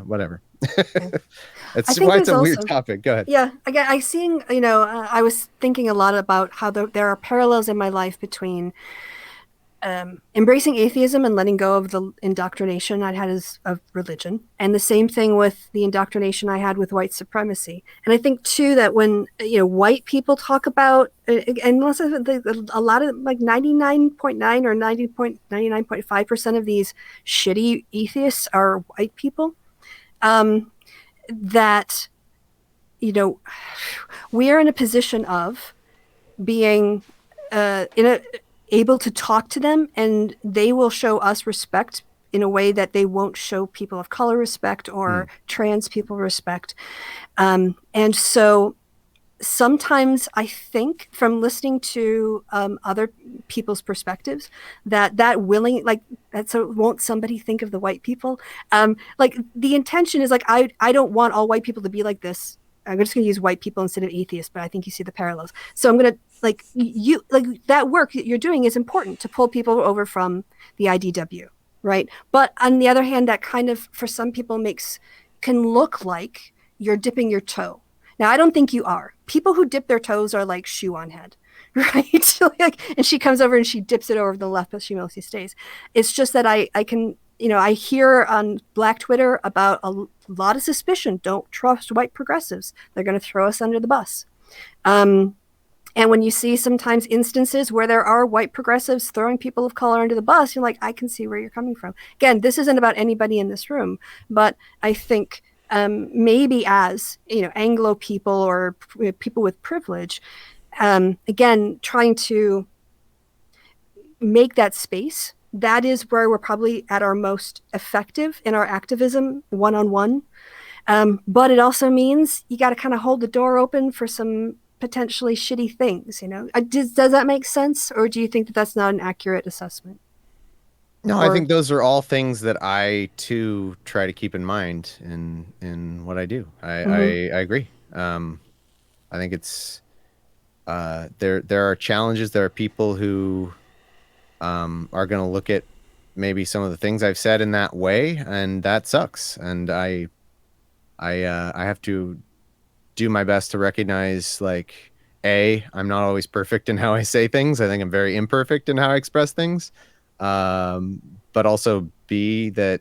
whatever. It's why it's a weird topic. Go ahead. Yeah, I seeing, I was thinking a lot about how there are parallels in my life between embracing atheism and letting go of the indoctrination I'd had of religion, and the same thing with the indoctrination I had with white supremacy. And I think too that when white people talk about, and unless a lot of like 99.9 or 99.5% of these shitty atheists are white people, that we are in a position of being able to talk to them, and they will show us respect in a way that they won't show people of color respect or trans people respect. And so sometimes I think, from listening to other people's perspectives, that willing, like, that's so won't somebody think of the white people? Like, the intention is like, I don't want all white people to be like this. I'm just going to use white people instead of atheists, but I think you see the parallels. So I'm going to, that work that you're doing is important to pull people over from the IDW, right? But on the other hand, that kind of, for some people, can look like you're dipping your toe. Now, I don't think you are. People who dip their toes are like shoe on head, right? And she comes over and she dips it over the left, but she mostly stays. It's just that I can, I hear on Black Twitter about a lot of suspicion. Don't trust white progressives. They're going to throw us under the bus. And when you see sometimes instances where there are white progressives throwing people of color under the bus, you're like, I can see where you're coming from. Again, this isn't about anybody in this room, but I think maybe as Anglo people or people with privilege, again, trying to make that space, that is where we're probably at our most effective in our activism one-on-one. But it also means you got to kind of hold the door open for some potentially shitty things. Does that make sense, or do you think that that's not an accurate assessment? No, I think those are all things that I too try to keep in mind in what I do. I agree. I think it's there are challenges. There are people who are going to look at maybe some of the things I've said in that way, and that sucks. And I have to do my best to recognize, like, I'm not always perfect in how I say things. I think I'm very imperfect in how I express things. But also B, that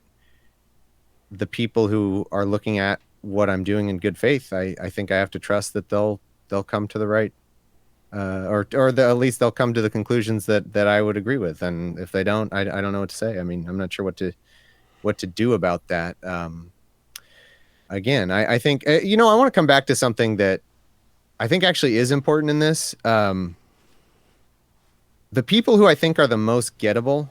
the people who are looking at what I'm doing in good faith, I think I have to trust that they'll come to the right, or at least they'll come to the conclusions that I would agree with. And if they don't, I don't know what to say. I mean, I'm not sure what to do about that. Again, I think, I want to come back to something that I think actually is important in this. The people who I think are the most gettable,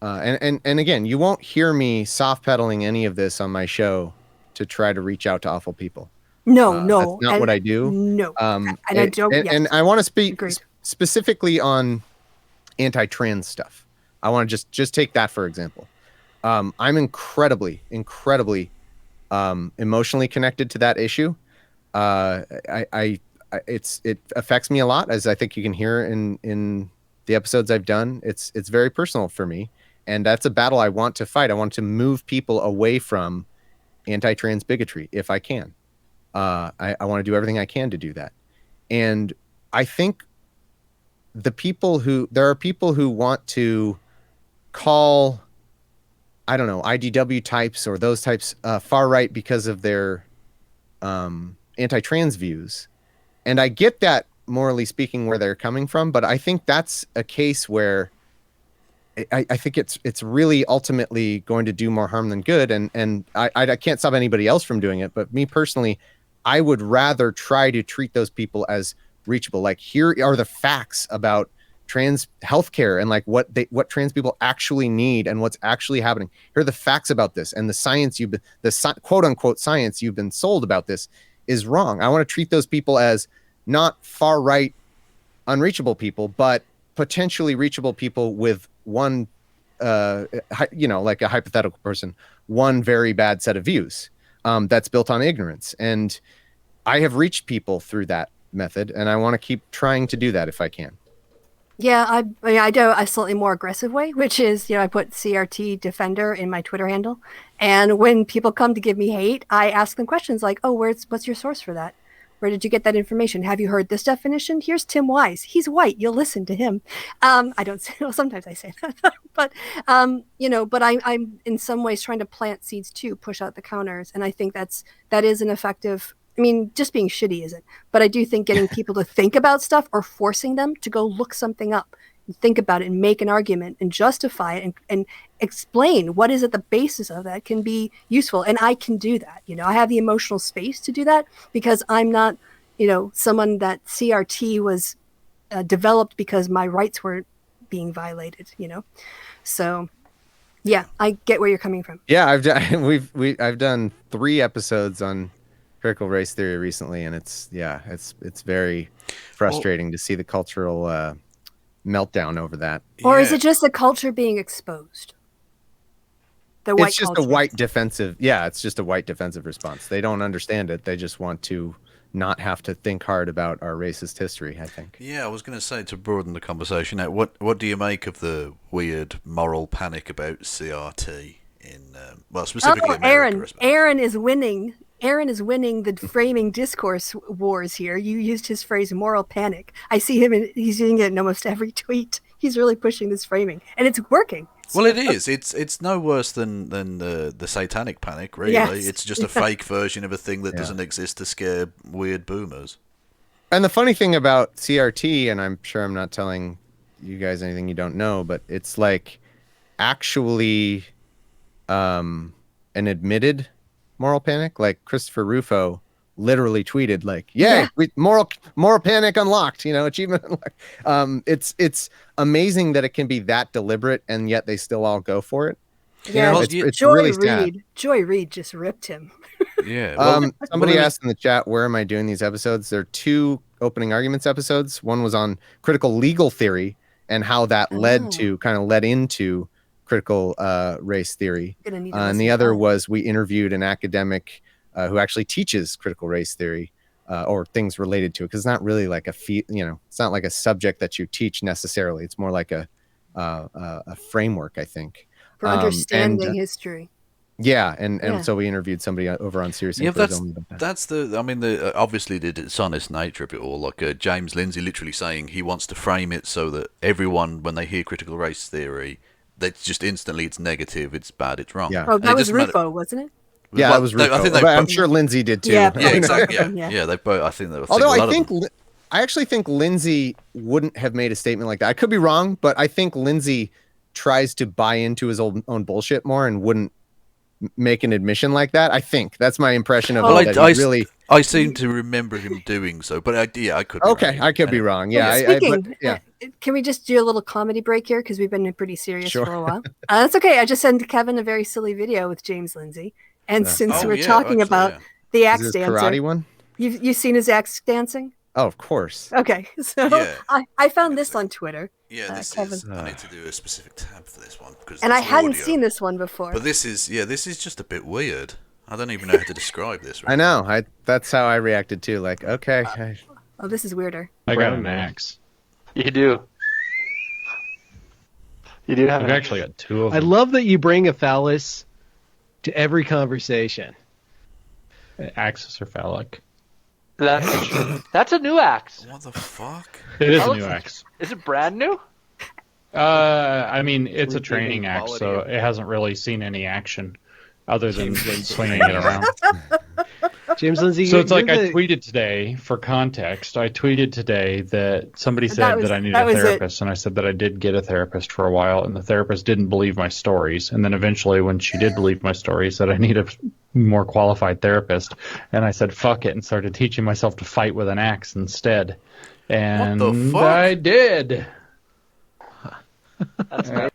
and again, you won't hear me soft pedaling any of this on my show to try to reach out to awful people. No, that's not what I do. No, and I want to speak specifically on anti-trans stuff. I want to just take that for example. I'm incredibly emotionally connected to that issue. It affects me a lot, as I think you can hear in the episodes I've done. It's very personal for me, and that's a battle I want to fight. I want to move people away from anti-trans bigotry if I can. I want to do everything I can to do that. And I think there are people who want to call, I don't know, IDW types or those types far right because of their anti-trans views. And I get that, morally speaking, where they're coming from, but I think that's a case where I think it's really ultimately going to do more harm than good. And I can't stop anybody else from doing it. But me personally, I would rather try to treat those people as reachable. Like, here are the facts about trans healthcare and like what trans people actually need and what's actually happening. Here are the facts about this, and the science quote unquote science you've been sold about this is wrong. I want to treat those people as not far right, unreachable people, but potentially reachable people with one, like a hypothetical person, one very bad set of views that's built on ignorance. And I have reached people through that method, and I want to keep trying to do that if I can. Yeah, I do a slightly more aggressive way, which is, I put CRT Defender in my Twitter handle. And when people come to give me hate, I ask them questions like, oh, what's your source for that? Where did you get that information? Have you heard this definition? Here's Tim Wise. He's white. You'll listen to him. I don't say, well, sometimes I say that, but, but I'm in some ways trying to plant seeds too, push out the counters. And I think that is an effective, just being shitty isn't, but I do think getting people to think about stuff or forcing them to go look something up and think about it and make an argument and justify it and explain what is at the basis of that can be useful. And I can do that. I have the emotional space to do that because I'm not, someone that CRT was developed because my rights were being violated, So yeah, I get where you're coming from. Yeah, I've done 3 episodes on critical race theory recently, and it's very frustrating to see the cultural meltdown over that. Or is it just the culture being exposed? It's just a white defensive. Yeah, it's just a white defensive response. They don't understand it. They just want to not have to think hard about our racist history, I think. Yeah, I was going to say, to broaden the conversation out, what do you make of the weird moral panic about CRT in, specifically America? Aaron is winning. Aaron is winning the framing discourse wars here. You used his phrase moral panic. I see him, he's using it in almost every tweet. He's really pushing this framing, and it's working. Well, it is. It's no worse than the satanic panic, really. Yes. It's just a fake version of a thing that doesn't exist to scare weird boomers. And the funny thing about CRT, and I'm sure I'm not telling you guys anything you don't know, but it's like actually an admitted moral panic. Like Christopher Rufo literally tweeted like, moral panic unlocked, achievement unlocked. It's amazing that it can be that deliberate and yet they still all go for it. It's really sad. Joy Reid just ripped him. Yeah. Somebody asked in the chat, where am I doing these episodes? There are 2 opening arguments episodes. One was on critical legal theory and how that led into critical race theory. And the other was we interviewed an academic who actually teaches critical race theory or things related to it, because it's not really like it's not like a subject that you teach necessarily. It's more like a framework, I think, for understanding history. Yeah, and so we interviewed somebody over on Serious. Yeah, that's the obviously the dishonest nature of it all. Like James Lindsay literally saying he wants to frame it so that everyone, when they hear critical race theory, that's just instantly it's negative, it's bad, it's wrong. Yeah. Oh, that was Rufo, wasn't it? Yeah, that was Rufo. I think I'm sure Lindsay did too. Yeah, exactly. Yeah, they both. I think they were. Although I actually think Lindsay wouldn't have made a statement like that. I could be wrong, but I think Lindsay tries to buy into his own bullshit more and wouldn't make an admission like that. I think that's my impression of it. I seem to remember him doing so, but I could be wrong. I could be wrong. Yeah. Can we just do a little comedy break here, because we've been pretty serious for a while? That's okay. I just sent Kevin a very silly video with James Lindsay, and since we're talking about the axe dancer, karate one, you've seen his axe dancing? Oh, of course. Okay, so I found this on Twitter. Yeah, this is. I need to do a specific tab for this one and I hadn't seen this one before. But this is just a bit weird. I don't even know how to describe this. Right I know. That's how I reacted too. Like, okay. Oh, this is weirder. I got an axe. You do. You do have. I've actually got 2 of them. I love that you bring a phallus to every conversation. Axes are phallic. That's a new axe. What the fuck? It is That a new looks- axe. Is it brand new? I mean, it's a Improving training axe, quality so of- it hasn't really seen any action other than James Lindsay. swinging it around. James Lindsay. So it's like I you're the- tweeted today, for context, I tweeted today that somebody That said was- that I needed that a was it. therapist, and I said that I did get a therapist for a while, and the therapist didn't believe my stories. And then eventually, when she did believe my story, said I need a more qualified therapist. And I said, fuck it, and started teaching myself to fight with an axe instead. And What the fuck? I did. That's great.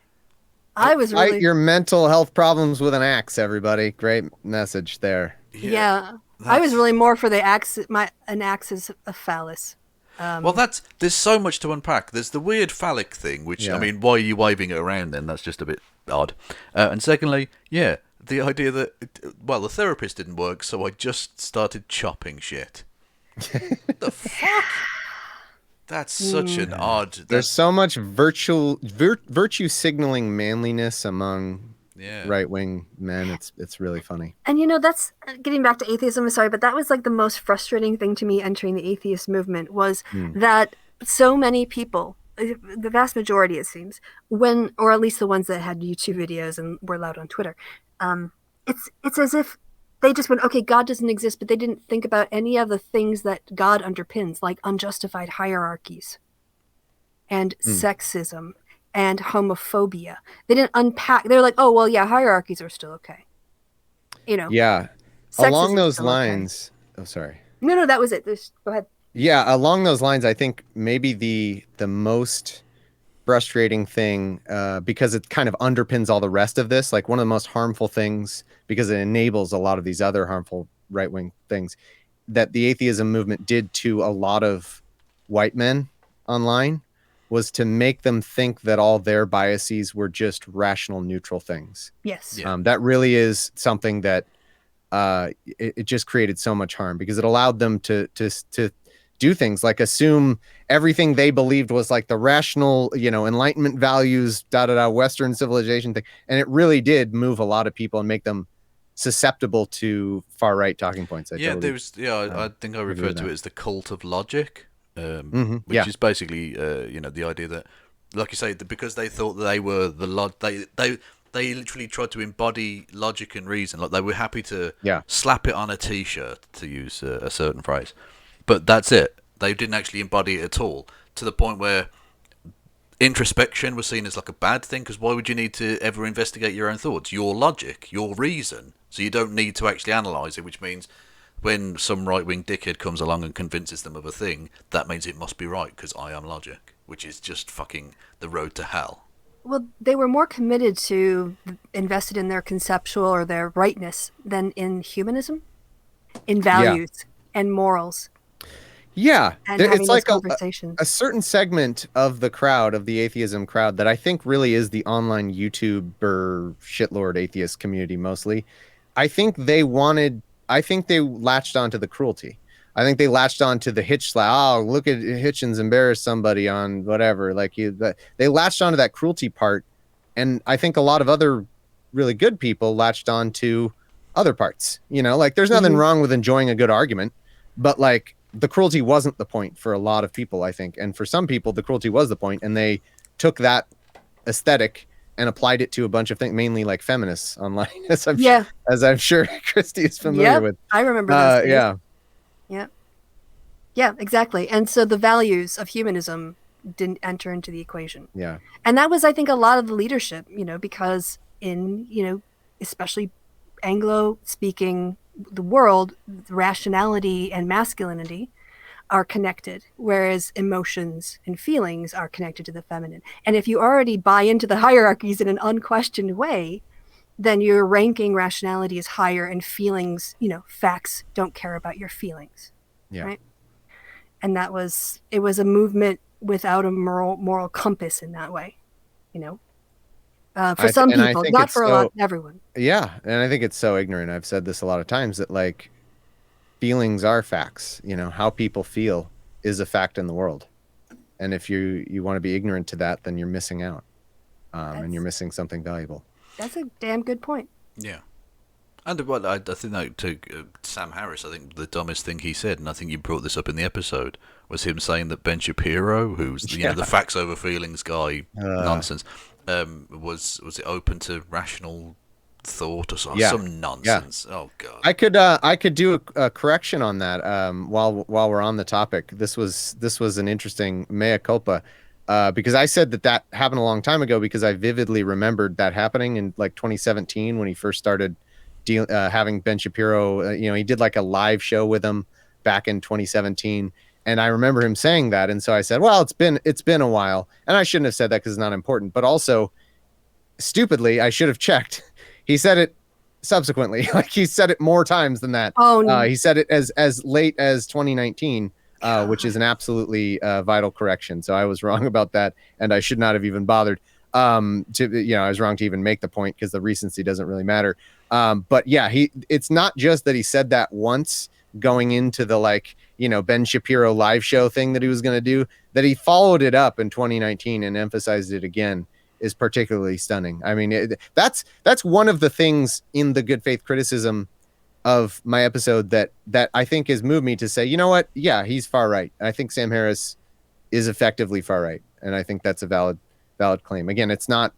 I was Fight really your mental health problems with an axe, everybody. Great message there. yeah. I was really more for the axe. An axe is a phallus. Well, there's so much to unpack. There's the weird phallic thing, which, Yeah. I mean, why are you waving it around then? That's just a bit odd. And secondly, yeah, the idea that, well, the therapist didn't work, so I just started chopping shit. What the fuck? That's such an odd... There's so much virtue signaling manliness among Yeah. right-wing men. It's really funny. And that's getting back to atheism. I'm sorry, but that was like the most frustrating thing to me entering the atheist movement was that so many people, the vast majority it seems, or at least the ones that had YouTube videos and were loud on Twitter, it's as if they just went, okay, God doesn't exist, but they didn't think about any of the things that God underpins, like unjustified hierarchies and sexism and homophobia. They didn't unpack. They're like, oh, well, yeah, hierarchies are still okay. Yeah. Sexism's Along those still okay. lines. Oh, sorry. No, that was it. Go ahead. Yeah, along those lines, I think maybe the most frustrating thing, because it kind of underpins all the rest of this, like one of the most harmful things, because it enables a lot of these other harmful right-wing things, that the atheism movement did to a lot of white men online, was to make them think that all their biases were just rational, neutral things. Yes. Yeah. That really is something that it just created so much harm, because it allowed them to do things like assume everything they believed was like the rational, Enlightenment values, Western civilization thing. And it really did move a lot of people and make them susceptible to far right talking points. I think I referred to it as the cult of logic, which is basically, the idea that, like you say, that because they thought they were they literally tried to embody logic and reason. Like they were happy to slap it on a T-shirt, to use a certain phrase. But that's it. They didn't actually embody it at all, to the point where introspection was seen as like a bad thing, because why would you need to ever investigate your own thoughts? Your logic, your reason. So you don't need to actually analyse it, which means when some right-wing dickhead comes along and convinces them of a thing, that means it must be right, because I am logic, which is just fucking the road to hell. Well, they were more committed to invested in their conceptual or their rightness than in humanism, in values and morals. Yeah, And it's like conversations. a certain segment of the crowd, of the atheism crowd, that I think really is the online YouTuber shitlord atheist community mostly. I think they latched onto the cruelty. I think they latched onto the Hitch slap. Oh, look at Hitchens embarrass somebody on whatever. They latched onto that cruelty part, and I think a lot of other really good people latched onto other parts. There's nothing wrong with enjoying a good argument, but the cruelty wasn't the point for a lot of people, I think. And for some people, the cruelty was the point, and they took that aesthetic and applied it to a bunch of things, mainly like feminists online, as I'm sure Kristi is familiar with. I remember those days. Yeah. Yeah, exactly. And so the values of humanism didn't enter into the equation. Yeah. And that was, I think, a lot of the leadership, because in, especially Anglo-speaking the world, rationality and masculinity are connected, whereas emotions and feelings are connected to the feminine. And if you already buy into the hierarchies in an unquestioned way, then you're ranking rationality as higher, and feelings, facts don't care about your feelings. Yeah. Right? And it was a movement without a moral compass in that way, for some people, not for everyone. Yeah. And I think it's so ignorant. I've said this a lot of times that feelings are facts. How people feel is a fact in the world. And if you want to be ignorant to that, then you're missing out. And you're missing something valuable. That's a damn good point. Yeah. And what I think that to Sam Harris, I think the dumbest thing he said, and I think you brought this up in the episode, was him saying that Ben Shapiro, who's the facts over feelings guy nonsense, was it open to rational thought or some nonsense? Oh God! I could do a correction on that. While we're on the topic, this was an interesting mea culpa. Because I said that happened a long time ago because I vividly remembered that happening in like 2017 when he first started having Ben Shapiro. He did like a live show with him back in 2017, and I remember him saying that. And so I said, well, it's been a while, and I shouldn't have said that because it's not important. But also, stupidly, I should have checked. He said it subsequently, like he said it more times than that. Oh, no. He said it as late as 2019. Which is an absolutely vital correction. So I was wrong about that, and I should not have even bothered. I was wrong to even make the point because the recency doesn't really matter. But yeah, it's not just that he said that once going into the Ben Shapiro live show thing that he was going to do, that he followed it up in 2019 and emphasized it again is particularly stunning. I mean, that's one of the things in the good faith criticism of my episode that I think has moved me to say, you know what? Yeah, he's far right. I think Sam Harris is effectively far right. And I think that's a valid claim. Again, it's not,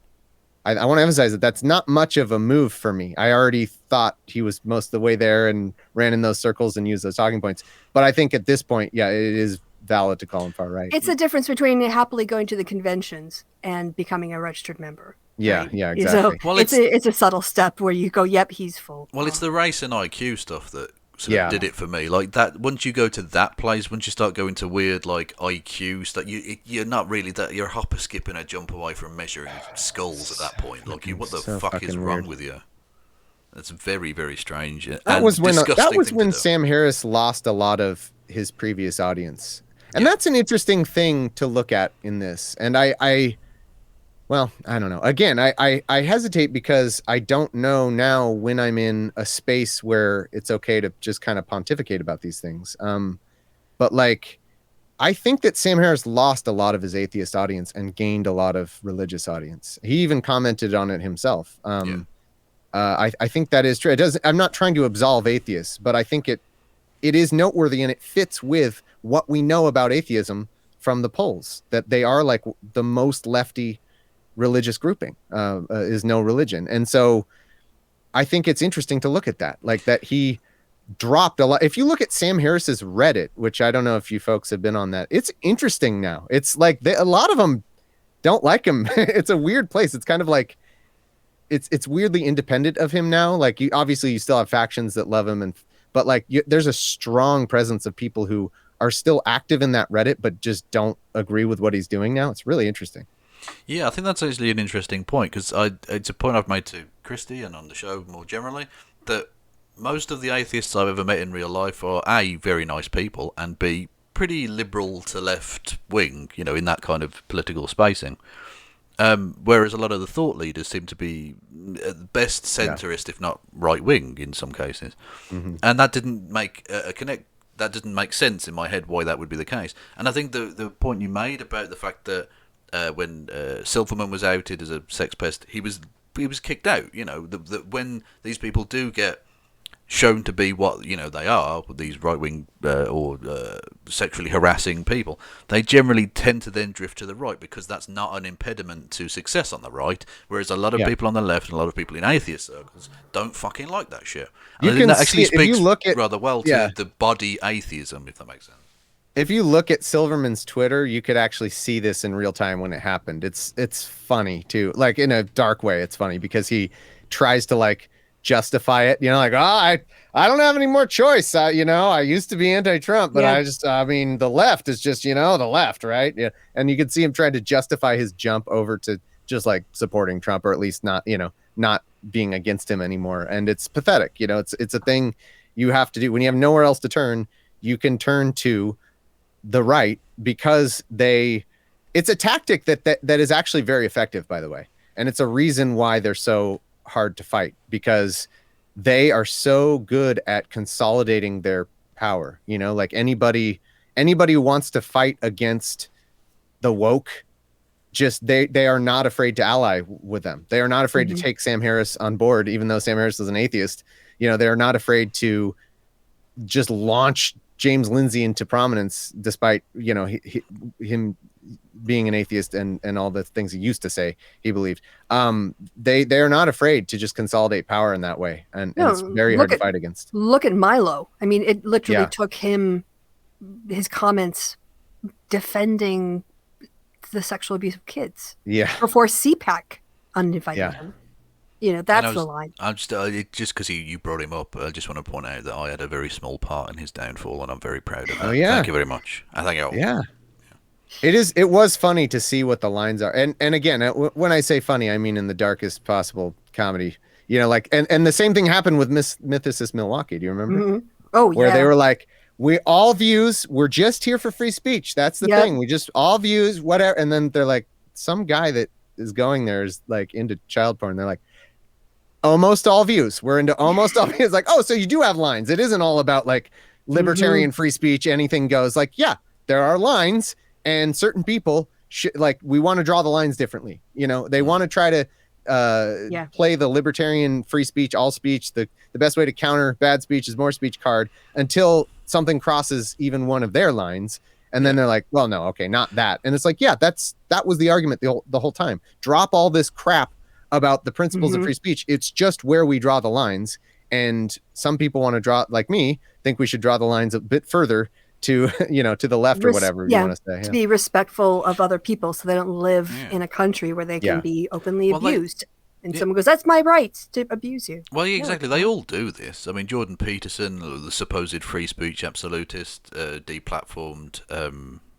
I want to emphasize that that's not much of a move for me. I already thought he was most of the way there and ran in those circles and used those talking points. But I think at this point, yeah, it is valid to call him far right. It's a difference between happily going to the conventions and becoming a registered member. Yeah, right? yeah, exactly. So it's a subtle step where you go, yep, he's full. Well, it's the race and IQ stuff that sort of did it for me. Like that, once you go to that place, once you start going to weird like IQ stuff, you're not really that. You're hopper skipping a jump away from measuring skulls at that point. Like, what the fuck is wrong weird with you? That's very, very strange. That was when Sam Harris lost a lot of his previous audience, and that's an interesting thing to look at in this. And well, I don't know. Again, I hesitate because I don't know now when I'm in a space where it's okay to just kind of pontificate about these things. But I think that Sam Harris lost a lot of his atheist audience and gained a lot of religious audience. He even commented on it himself. I think that is true. I'm not trying to absolve atheists, but I think it is noteworthy and it fits with what we know about atheism from the polls, that they are like the most lefty religious grouping is no religion. And so I think it's interesting to look at that, like that he dropped a lot. If you look at Sam Harris's Reddit, which I don't know if you folks have been on that, it's interesting now. It's like a lot of them don't like him. It's a weird place. It's kind of like it's weirdly independent of him now. Like obviously you still have factions that love him, but there's a strong presence of people who are still active in that Reddit but just don't agree with what he's doing now. It's really interesting. Yeah, I think that's actually an interesting point because it's a point I've made to Kristi and on the show more generally, that most of the atheists I've ever met in real life are A, very nice people, and B, pretty liberal to left wing, in that kind of political spacing. Whereas a lot of the thought leaders seem to be at best centrist, if not right wing in some cases. Mm-hmm. And that didn't make that didn't make sense in my head why that would be the case. And I think the point you made about the fact that when Silverman was outed as a sex pest, he was kicked out. When these people do get shown to be what they are, these right wing or sexually harassing people, they generally tend to then drift to the right because that's not an impediment to success on the right. Whereas a lot of people on the left and a lot of people in atheist circles don't fucking like that shit. And I think that actually speaks rather well to the body atheism, if that makes sense. If you look at Silverman's Twitter, you could actually see this in real time when it happened. It's funny too, like in a dark way. It's funny because he tries to justify it. I don't have any more choice. I used to be anti-Trump, but the left is just the left, right? Yeah, and you could see him trying to justify his jump over to just supporting Trump, or at least not being against him anymore. And it's pathetic. It's a thing you have to do when you have nowhere else to turn. You can turn to the right because it's a tactic that is actually very effective, by the way. And it's a reason why they're so hard to fight, because they are so good at consolidating their power. Anybody who wants to fight against the woke, just they are not afraid to ally with them. They are not afraid to take Sam Harris on board, even though Sam Harris is an atheist. they're not afraid to just launch James Lindsay into prominence, despite him being an atheist and all the things he used to say he believed. They are not afraid to just consolidate power in that way, and it's very hard to fight against. Look at Milo. I mean, it literally took him his comments defending the sexual abuse of kids. Yeah. Before CPAC uninvited him. That's the line. I'm just because you brought him up, I just want to point out that I had a very small part in his downfall, and I'm very proud of that. Oh, yeah. Thank you very much. I think it was funny to see what the lines are, and again, when I say funny, I mean in the darkest possible comedy. And the same thing happened with Mythicist Milwaukee. Do you remember? Mm-hmm. Oh, where they were like, we're just here for free speech. That's the thing. We just all views, whatever. And then they're like, some guy that is going there is like into child porn. They're like, almost all views. We're into almost all views. Like, oh, so you do have lines. It isn't all about like libertarian free speech. Anything goes. Like, yeah, there are lines, and certain people we want to draw the lines differently. They want to try to play the libertarian free speech, all speech. The best way to counter bad speech is more speech card until something crosses even one of their lines. And then they're like, well, no, okay, not that. And it's like, yeah, that was the argument the whole time. Drop all this crap about the principles of free speech. It's just where we draw the lines. And some people want to draw, like me, think we should draw the lines a bit further to, to the left or whatever you want to say. To be respectful of other people so they don't live in a country where they can be openly abused. And someone goes, that's my right to abuse you. Well, yeah, exactly. They all do this. I mean, Jordan Peterson, the supposed free speech absolutist, deplatformed,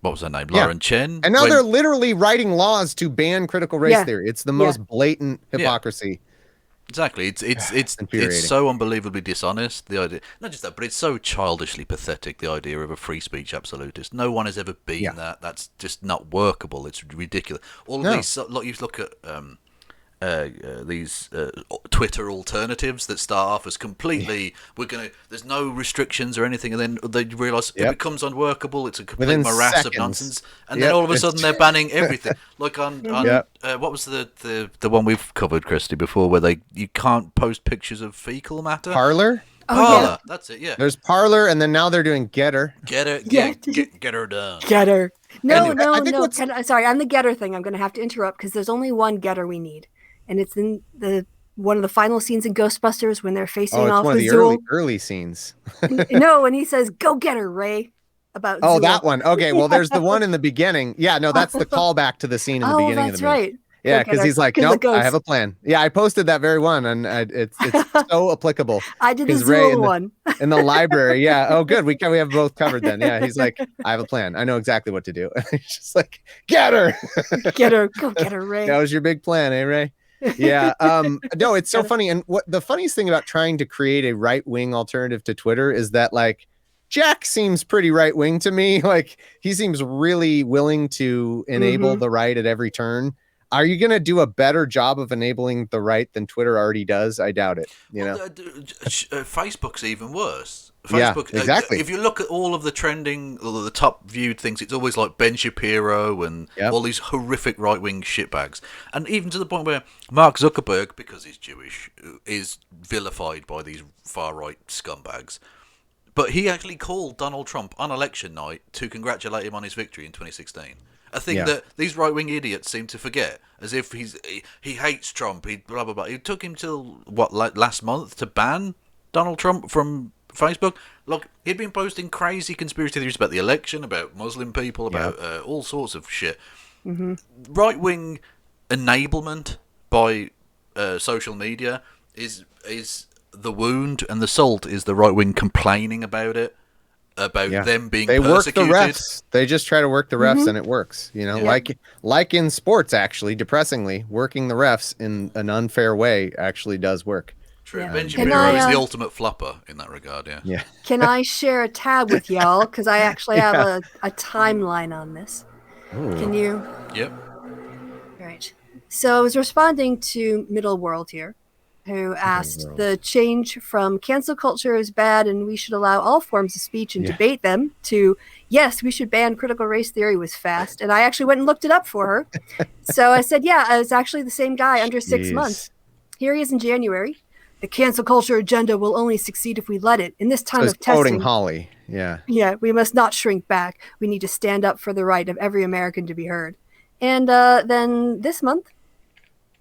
what was her name? Lauren Chen. And now they're literally writing laws to ban critical race theory. It's the most blatant hypocrisy. Exactly. It's so unbelievably dishonest, the idea. Not just that, but it's so childishly pathetic, the idea of a free speech absolutist. No one has ever been that. That's just not workable. It's ridiculous. All of these, like you look at these Twitter alternatives that start off as completely there's no restrictions or anything, and then they realise it becomes unworkable. It's a complete morass of nonsense, and then all of a sudden they're banning everything. Like on what was the one we've covered, Kristi, before, where you can't post pictures of fecal matter. Parler. Parler, that's it. Yeah. There's Parler, and then now they're doing Getter. Get her done. Getter. No. Sorry, on the Getter thing, I'm going to have to interrupt because there's only one Getter we need. And it's in one of the final scenes in Ghostbusters when they're facing off with Zool. It's one of the early scenes. No, and he says, "Go get her, Ray." About Zool. That one. Okay, well, there's the one in the beginning. Yeah, no, that's the callback to the scene in the beginning of the movie. Right. Yeah, because he's like, nope, I have a plan. Yeah, I posted that very one, and it's so applicable. I did the Zool one in the library. Yeah. Oh, good. We have both covered then. Yeah. He's like, I have a plan. I know exactly what to do. He's just like, get her. Get her. Go get her, Ray. That was your big plan, eh, Ray? Yeah. No, it's so funny. And what the funniest thing about trying to create a right-wing alternative to Twitter is that, like, Jack seems pretty right-wing to me. Like, he seems really willing to enable the right at every turn. Are you going to do a better job of enabling the right than Twitter already does? I doubt it. Facebook's even worse. Facebook, exactly. If you look at all of the trending, or the top viewed things, it's always like Ben Shapiro and all these horrific right-wing shitbags. And even to the point where Mark Zuckerberg, because he's Jewish, is vilified by these far-right scumbags. But he actually called Donald Trump on election night to congratulate him on his victory in 2016. A thing that these right-wing idiots seem to forget, as if he hates Trump, he blah, blah, blah. It took him till, last month to ban Donald Trump from Facebook. Look, he'd been posting crazy conspiracy theories about the election, about Muslim people, about all sorts of shit. Right-wing enablement by social media is the wound, and the salt is the right-wing complaining about it. About them being persecuted. Work the refs. They just try to work the refs, and it works. Like in sports, actually, depressingly, working the refs in an unfair way actually does work. True. Yeah. Ben Shapiro is the ultimate flopper in that regard. Yeah. Can I share a tab with y'all? Because I actually have a timeline on this. Ooh. Can you? Yep. All right. So I was responding to Middle World here, who asked the change from cancel culture is bad and we should allow all forms of speech and debate them to, yes, we should ban critical race theory was fast. And I actually went and looked it up for her. So I said, it's actually the same guy under 6 months. Here he is in January. the cancel culture agenda will only succeed if we let it. In this time So of it's quoting testing, Holly. Yeah. yeah, we must not shrink back. We need to stand up for the right of every American to be heard. And then this month,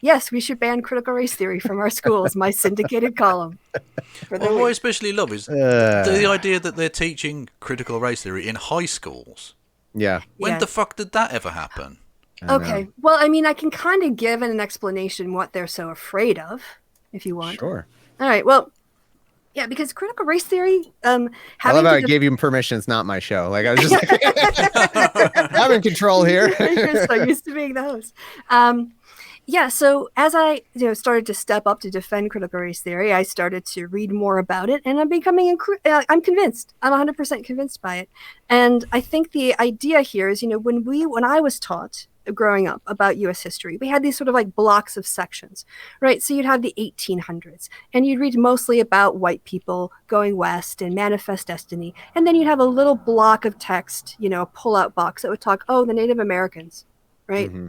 yes, we should ban critical race theory from our schools, my syndicated column. For the Well, what I week. especially love is the idea that they're teaching critical race theory in high schools. Yeah. When Yeah. the fuck did that ever happen? Okay. Well, I mean, I can kind of give an explanation what they're so afraid of, if you want. Sure. All right. Well, yeah, because critical race theory, I love having how to I gave you permission. It's not my show. Like I was just like, I'm in control here. You're so used to being the host. Yeah, so as I started to step up to defend critical race theory, I started to read more about it, and I'm becoming I'm convinced. I'm 100% convinced by it. And I think the idea here is, when I was taught growing up about U.S. history, we had these sort of like blocks of sections, right? So you'd have the 1800s, and you'd read mostly about white people going west and manifest destiny. And then you'd have a little block of text, a pull-out box that would talk, the Native Americans, right? Mm-hmm.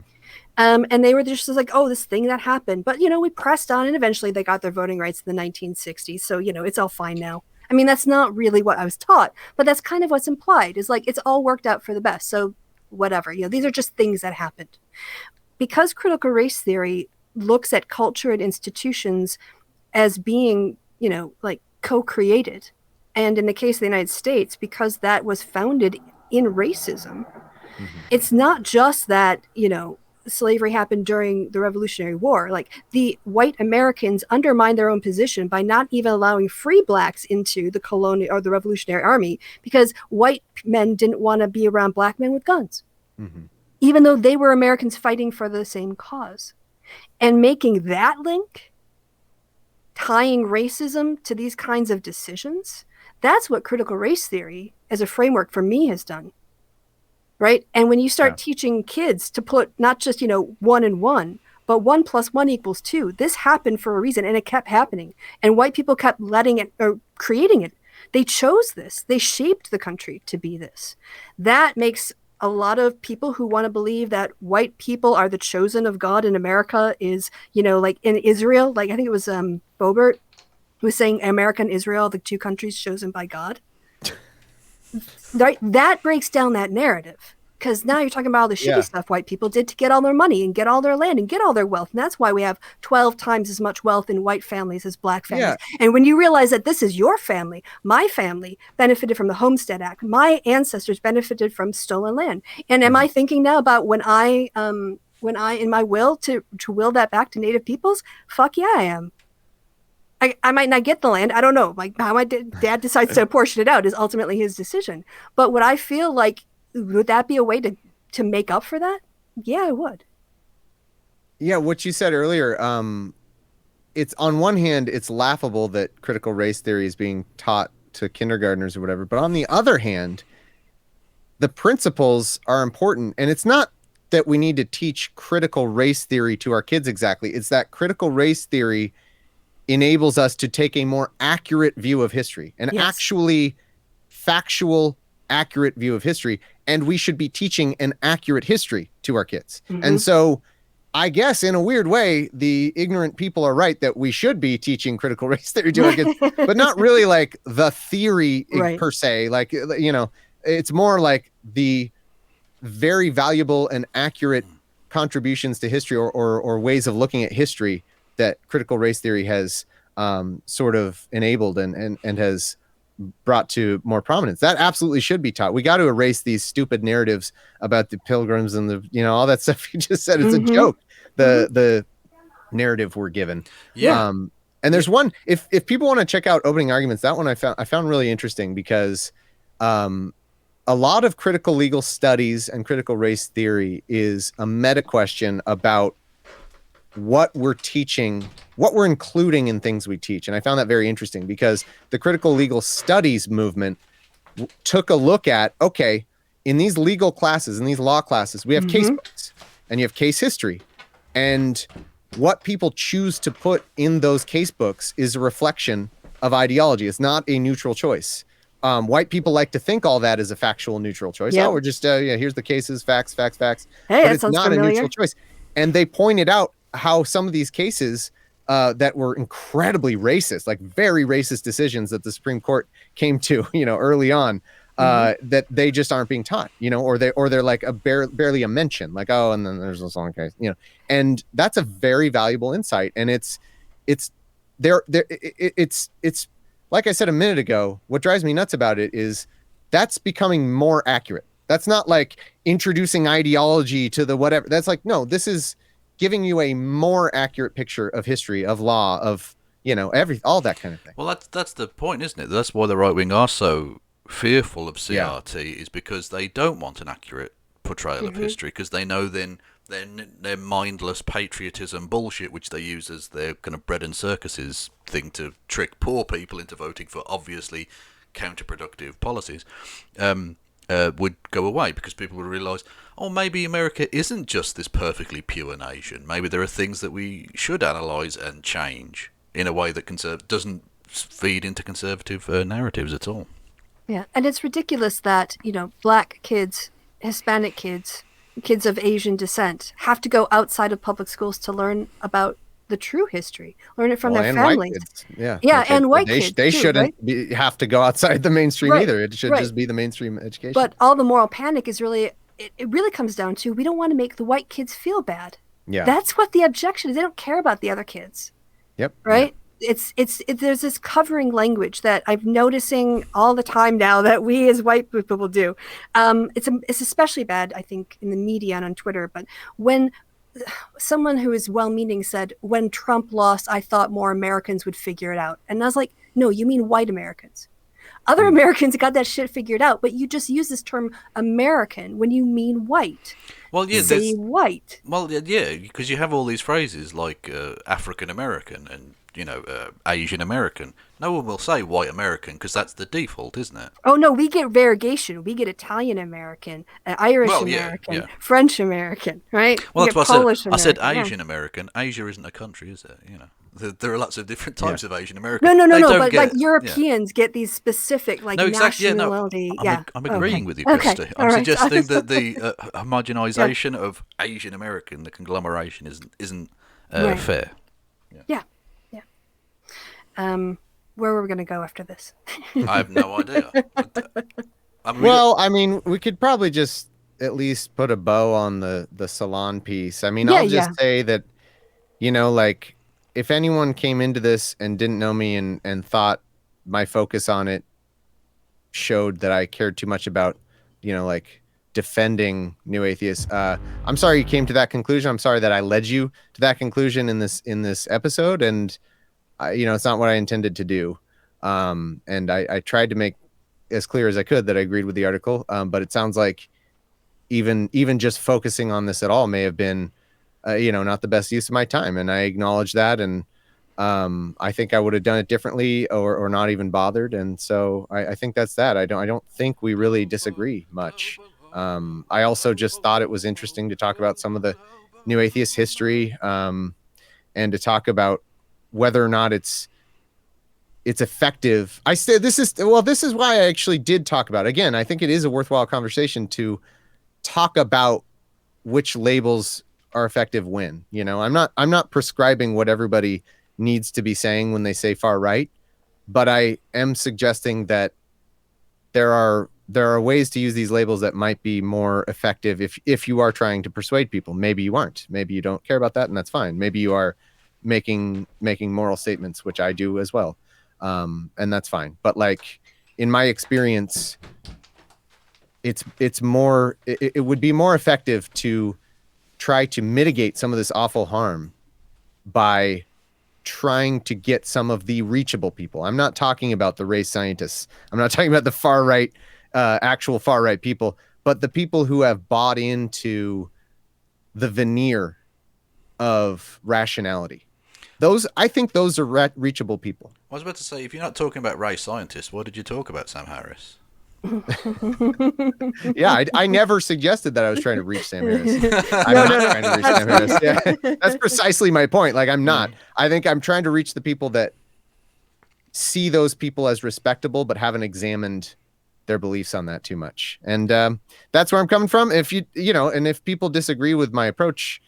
And they were just like, this thing that happened. But, we pressed on, and eventually they got their voting rights in the 1960s. So, it's all fine now. I mean, that's not really what I was taught, but that's kind of what's implied is like, it's all worked out for the best. So whatever, these are just things that happened. Because critical race theory looks at culture and institutions as being, like co-created. And in the case of the United States, because that was founded in racism, it's not just that, slavery happened during the Revolutionary War. Like the white Americans undermined their own position by not even allowing free blacks into the colonial or the Revolutionary Army because white men didn't want to be around black men with guns, even though they were Americans fighting for the same cause. And making that link, tying racism to these kinds of decisions, that's what critical race theory as a framework for me has done. Right. And when you start teaching kids to put not just, 1 and 1, but 1 + 1 = 2, this happened for a reason and it kept happening. And white people kept letting it or creating it. They chose this. They shaped the country to be this. That makes a lot of people who want to believe that white people are the chosen of God in America is, like in Israel, like I think it was Boebert who was saying America and Israel, the two countries chosen by God. Right, that breaks down that narrative because now you're talking about all the shitty stuff white people did to get all their money and get all their land and get all their wealth. And that's why we have 12 times as much wealth in white families as black families. Yeah. And when you realize that this is your family, my family benefited from the Homestead Act. My ancestors benefited from stolen land. And am I thinking now about when I in my will to will that back to Native peoples? Fuck yeah, I am. I might not get the land. I don't know. Like how my dad decides to apportion it out is ultimately his decision. But would I feel like, would that be a way to make up for that? Yeah, I would. Yeah, what you said earlier, it's on one hand, it's laughable that critical race theory is being taught to kindergartners or whatever. But on the other hand, the principles are important. And it's not that we need to teach critical race theory to our kids exactly. It's that critical race theory enables us to take a more accurate view of history, an actually factual, accurate view of history. And we should be teaching an accurate history to our kids. And so I guess in a weird way, the ignorant people are right that we should be teaching critical race theory to our kids, but not really like the theory per se. Like, it's more like the very valuable and accurate contributions to history or ways of looking at history that critical race theory has sort of enabled and has brought to more prominence. That absolutely should be taught. We got to erase these stupid narratives about the pilgrims and all that stuff you just said. It's a joke. The narrative we're given. Yeah. And there's one, if people want to check out Opening Arguments, that one I found really interesting because a lot of critical legal studies and critical race theory is a meta question about what we're teaching, what we're including in things we teach. And I found that very interesting because the critical legal studies movement took a look at, okay, in these legal classes, in these law classes, we have case books and you have case history. And what people choose to put in those case books is a reflection of ideology. It's not a neutral choice. White people like to think all that is a factual neutral choice. Yep. Oh, we're just, here's the cases, facts. Hey, but it's not familiar. A neutral choice. And they pointed out how some of these cases that were incredibly racist, like very racist decisions that the Supreme Court came to, early on, that they just aren't being taught, or they're like barely a mention, like, oh, and then there's this long case, and that's a very valuable insight. And it's like I said a minute ago, what drives me nuts about it is that's becoming more accurate. That's not like introducing ideology to the whatever. That's like, no, this is giving you a more accurate picture of history, of law, of, all that kind of thing. Well, that's the point, isn't it? That's why the right wing are so fearful of CRT, is because they don't want an accurate portrayal of history, because they know then their mindless patriotism bullshit, which they use as their kind of bread and circuses thing to trick poor people into voting for obviously counterproductive policies, would go away, because people would realise, oh, maybe America isn't just this perfectly pure nation. Maybe there are things that we should analyse and change in a way that doesn't feed into conservative narratives at all. Yeah, and it's ridiculous that, black kids, Hispanic kids, kids of Asian descent have to go outside of public schools to learn about the true history, learn it from their families. And white kids. They too, shouldn't right? have to go outside the mainstream either. It should just be the mainstream education. But all the moral panic is really, it really comes down to, we don't want to make the white kids feel bad. Yeah. That's what the objection is. They don't care about the other kids. Yep. Right? Yeah. There's this covering language that I'm noticing all the time now that we as white people do. It's especially bad, I think, in the media and on Twitter. But when someone who is well-meaning said, when Trump lost, I thought more Americans would figure it out. And I was like, no, you mean white Americans. Other Americans got that shit figured out, but you just use this term American when you mean white. Well, yeah, say white. Well, yeah, because you have all these phrases like African American and Asian American. No one will say white American because that's the default, isn't it? Oh no, we get variegation. We get Italian American, Irish American, French American, right? Well, that's what Polish I said. Asian American. Asia isn't a country, is it? There are lots of different types of Asian American. No. But like Europeans get these specific nationality. I'm agreeing with you, Kristi. I'm suggesting that the homogenization of Asian American, the conglomeration, isn't fair. Yeah. Where were we going to go after this? I have no idea. We could probably just at least put a bow on the salon piece. I'll just say that, if anyone came into this and didn't know me and thought my focus on it showed that I cared too much about, defending new atheists, I'm sorry you came to that conclusion. I'm sorry that I led you to that conclusion in this episode. And it's not what I intended to do. And I tried to make as clear as I could that I agreed with the article. But it sounds like even just focusing on this at all may have been, not the best use of my time. And I acknowledge that. And I think I would have done it differently or not even bothered. And so I think that's that. I don't think we really disagree much. I also just thought it was interesting to talk about some of the new atheist history, and to talk about whether or not it's effective. I said this is why I actually did talk about it. Again, I think it is a worthwhile conversation to talk about which labels are effective when. I'm not prescribing what everybody needs to be saying when they say far right, but I am suggesting that there are ways to use these labels that might be more effective if you are trying to persuade people. Maybe you aren't. Maybe you don't care about that, and that's fine. Maybe you are making moral statements, which I do as well, and that's fine. But in my experience, it would be more effective to try to mitigate some of this awful harm by trying to get some of the reachable people. I'm not talking about the race scientists. I'm not talking about the far right, actual far right people, but the people who have bought into the veneer of rationality. I think those are reachable people. I was about to say, if you're not talking about race scientists, what did you talk about, Sam Harris? Yeah, I never suggested that I was trying to reach Sam Harris. I'm not trying to reach Sam Harris. Yeah, that's precisely my point. I'm not. I think I'm trying to reach the people that see those people as respectable, but haven't examined their beliefs on that too much. And that's where I'm coming from. If and if people disagree with my approach,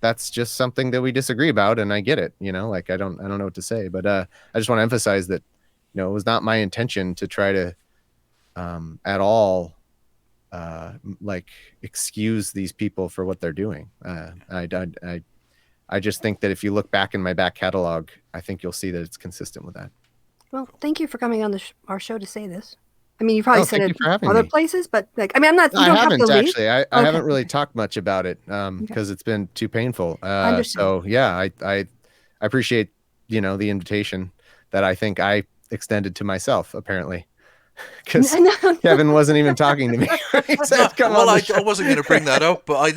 that's just something that we disagree about, and I get it. Like I don't know what to say, but I just want to emphasize that it was not my intention to try to at all like excuse these people for what they're doing. I just think that if you look back in my back catalog, I think you'll see that it's consistent with that. Well, thank you for coming on our show to say this. I mean, you probably said thank it you for having other me. places, but like, I mean, I'm not. You I don't haven't have to leave. actually. I Okay. haven't really talked much about it because it's been too painful. Understood. So yeah, I appreciate the invitation that I think I extended to myself apparently. Because Kevin wasn't even talking to me. He said, "Come on." I wasn't going to bring that up, but I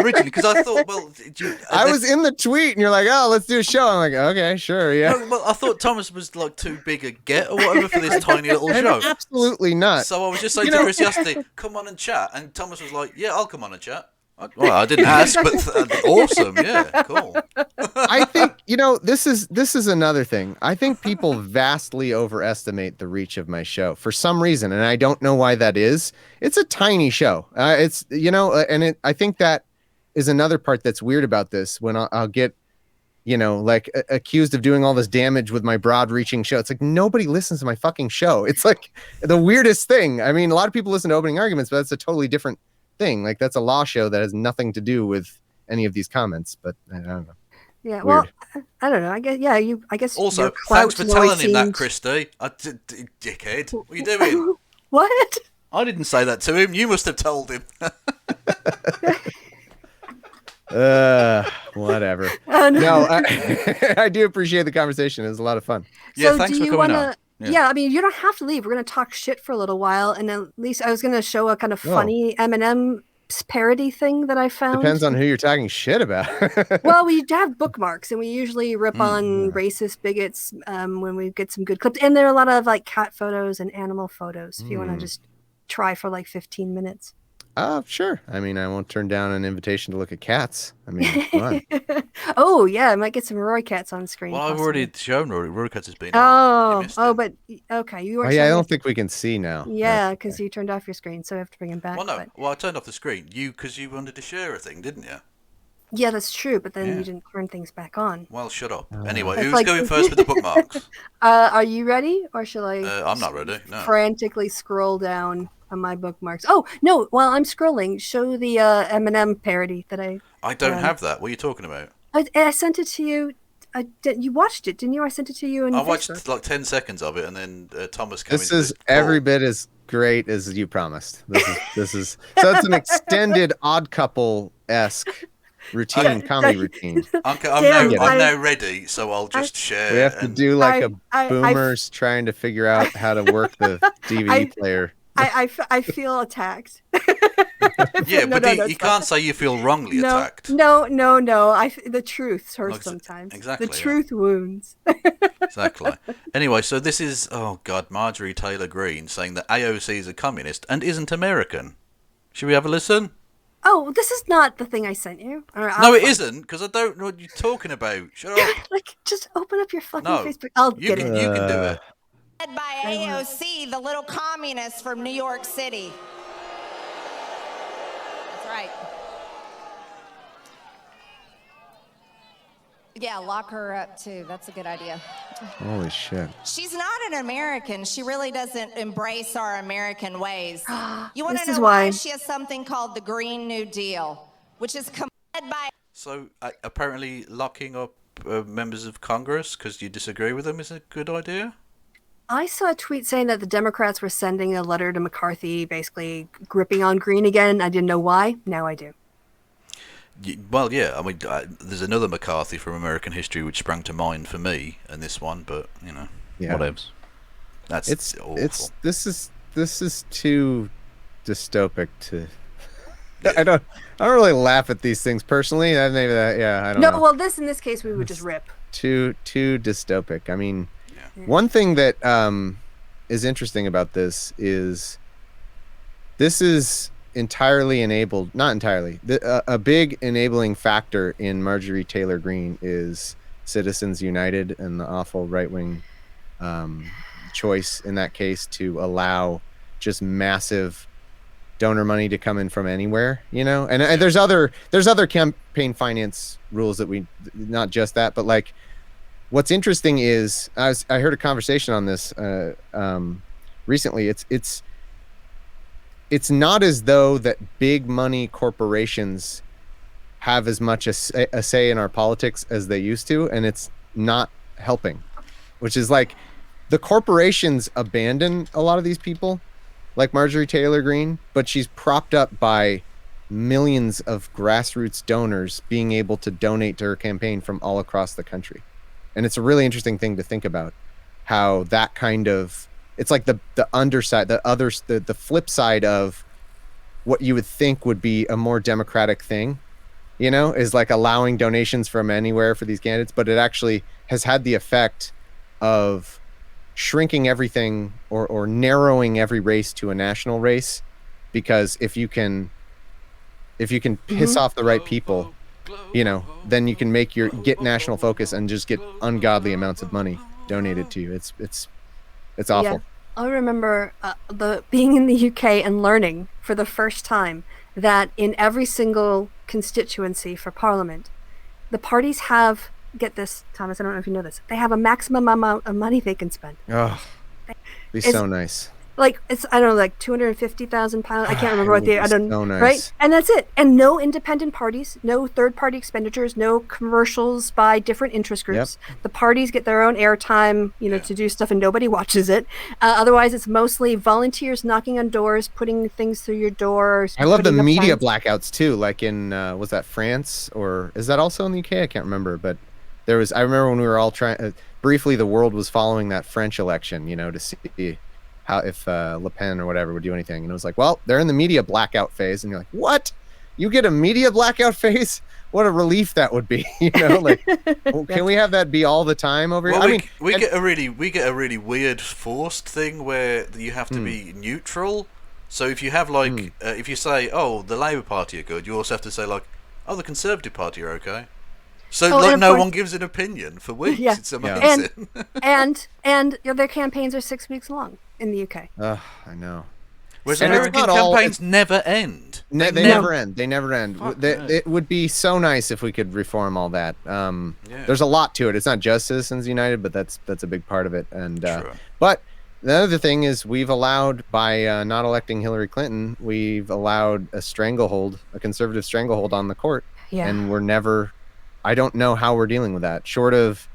originally because I thought, well, I was in the tweet, and you're like, "Oh, let's do a show." I'm like, "Okay, sure, yeah." No, well, I thought Thomas was like too big a get or whatever for this tiny little show. Absolutely not. So I was just saying to Chris yesterday, "Come on and chat," and Thomas was like, "Yeah, I'll come on and chat." Well, I didn't ask, but awesome, yeah, cool. I think this is another thing. I think people vastly overestimate the reach of my show for some reason, and I don't know why that is. It's a tiny show. I think that is another part that's weird about this. When I'll get like accused of doing all this damage with my broad-reaching show. It's like nobody listens to my fucking show. It's like the weirdest thing. I mean, a lot of people listen to opening arguments, but that's a totally different thing. Like that's a law show that has nothing to do with any of these comments. But I don't know. Yeah, Weird. well, I don't know. I guess I guess. Also, your thanks clout for telling him that, seems- Kristi. Dickhead, what are you doing? What? I didn't say that to him. You must have told him. Whatever. No. No, I do appreciate the conversation. It was a lot of fun. Yeah, So thanks do for you coming wanna? on. Yeah, I mean, you don't have to leave. We're gonna talk shit for a little while, and at least I was gonna show a kind of funny Eminem parody thing that I found. Depends on who you're talking shit about. Well, we have bookmarks, and we usually rip on racist bigots when we get some good clips. And there are a lot of like cat photos and animal photos. If you want to just try for like 15 minutes. Sure. I mean, I won't turn down an invitation to look at cats. I mean, come on. Oh yeah, I might get some Roy cats on screen. Well, I've possibly. already shown Rory. Rory Katz has been on. You missed it. But okay, you were. Oh, yeah, I don't think we can see now. Yeah, because you turned off your screen, so I have to bring him back. Well, no. but- Well, I turned off the screen. Because you wanted to share a thing, didn't you? Yeah, that's true. But then Yeah. you didn't turn things back on. Well, shut up. Anyway, It's who's like- going first with the bookmarks? Are you ready, or shall I? I'm not ready. No. Frantically scroll down on my bookmarks. Oh no! While I'm scrolling, show the Eminem parody that I don't have that. What are you talking about? I sent it to you. You watched it, didn't you? I sent it to you. I watched like 10 seconds of it, and then Thomas came. This is every bit as great as you promised. This is so it's an extended Odd Couple-esque routine, comedy routine. I'm Damn, now ready, so I'll just share. We have to do like I- boomers trying to figure out how to work the DVD player. I feel attacked. Yeah, No, but no, you that's can't say you feel wrongly attacked. No. The truth hurts sometimes. Exactly, The yeah. truth wounds. Exactly. Anyway, so this is Marjorie Taylor Greene saying that AOC is a communist and isn't American. Should we have a listen? Oh, this is not the thing I sent you. No, it isn't, because I don't know what you're talking about. Shut up. Like, just open up your fucking No, Facebook. I'll You get can it. do it. Led by AOC, the little communist from New York City. That's right. Yeah, lock her up too. That's a good idea. Holy shit. She's not an American. She really doesn't embrace our American ways. You want This to is know why. why? She has something called the Green New Deal, which is led by So apparently locking up members of Congress because you disagree with them is a good idea? I saw a tweet saying that the Democrats were sending a letter to McCarthy, basically gripping on Green again. I didn't know why. Now I do. Well, yeah. I mean, there's another McCarthy from American history which sprang to mind for me in this one, but Yeah. whatevs. That's awful. This is too dystopic to. I don't really laugh at these things personally. I don't know. Well, in this case, we would just rip. Too dystopic. I mean, one thing that is interesting about this is entirely enabled, not entirely. A big enabling factor in Marjorie Taylor Greene is Citizens United and the awful right-wing choice in that case to allow just massive donor money to come in from anywhere, and there's other campaign finance rules that not just that, but like what's interesting is I heard a conversation on this recently. It's not as though that big money corporations have as much a say in our politics as they used to, and it's not helping, which is like the corporations abandon a lot of these people like Marjorie Taylor Greene, but she's propped up by millions of grassroots donors being able to donate to her campaign from all across the country. And it's a really interesting thing to think about, how that kind of, it's like the underside, the flip side of what you would think would be a more democratic thing, is like allowing donations from anywhere for these candidates, but it actually has had the effect of shrinking everything or narrowing every race to a national race, because if you can piss off the right people, then you can get national focus and just get ungodly amounts of money donated to you. It's awful. Yeah. I remember being in the UK and learning for the first time that in every single constituency for Parliament, the parties have, get this, Thomas, I don't know if you know this, they have a maximum amount of money they can spend. Oh, be so nice. Like, it's, I don't know, like £250,000. I can't remember what so nice. right? And that's it. And no independent parties, no third-party expenditures, no commercials by different interest groups. Yep. The parties get their own airtime, to do stuff, and nobody watches it. Otherwise, it's mostly volunteers knocking on doors, putting things through your doors. I love the media blackouts too, like in was that France, or is that also in the UK? I can't remember, but I remember when we were all trying. Briefly, the world was following that French election, to see how if Le Pen or whatever would do anything, and it was like, well, they're in the media blackout phase, and you're like, what? You get a media blackout phase? What a relief that would be, Like, can we have that be all the time over here? Well, we get a really weird forced thing where you have to be neutral. So if you have if you say, oh, the Labour Party are good, you also have to say like, oh, the Conservative Party are okay. So no one gives an opinion for weeks. Yeah. It's amazing. And their campaigns are 6 weeks long in the UK. I know. Whereas American campaigns never end. They never end. They never end. It would be so nice if we could reform all that. There's a lot to it. It's not just Citizens United, but that's a big part of it. And but the other thing is, we've allowed, by not electing Hillary Clinton, we've allowed a conservative stranglehold on the court. Yeah. And I don't know how we're dealing with that, short of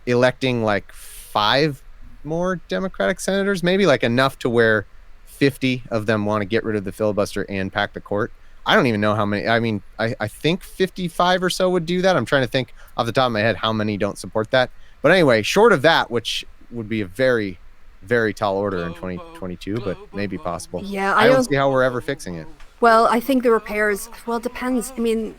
electing like 5 more Democratic senators, maybe like enough to where 50 of them want to get rid of the filibuster and pack the court. I don't even know how many. I mean, I think 55 or so would do that. I'm trying to think off the top of my head how many don't support that. But anyway, short of that, which would be a very, very tall order in 2022, but maybe possible. Yeah, I don't see how we're ever fixing it. Well, I think the repairs, it depends. I mean,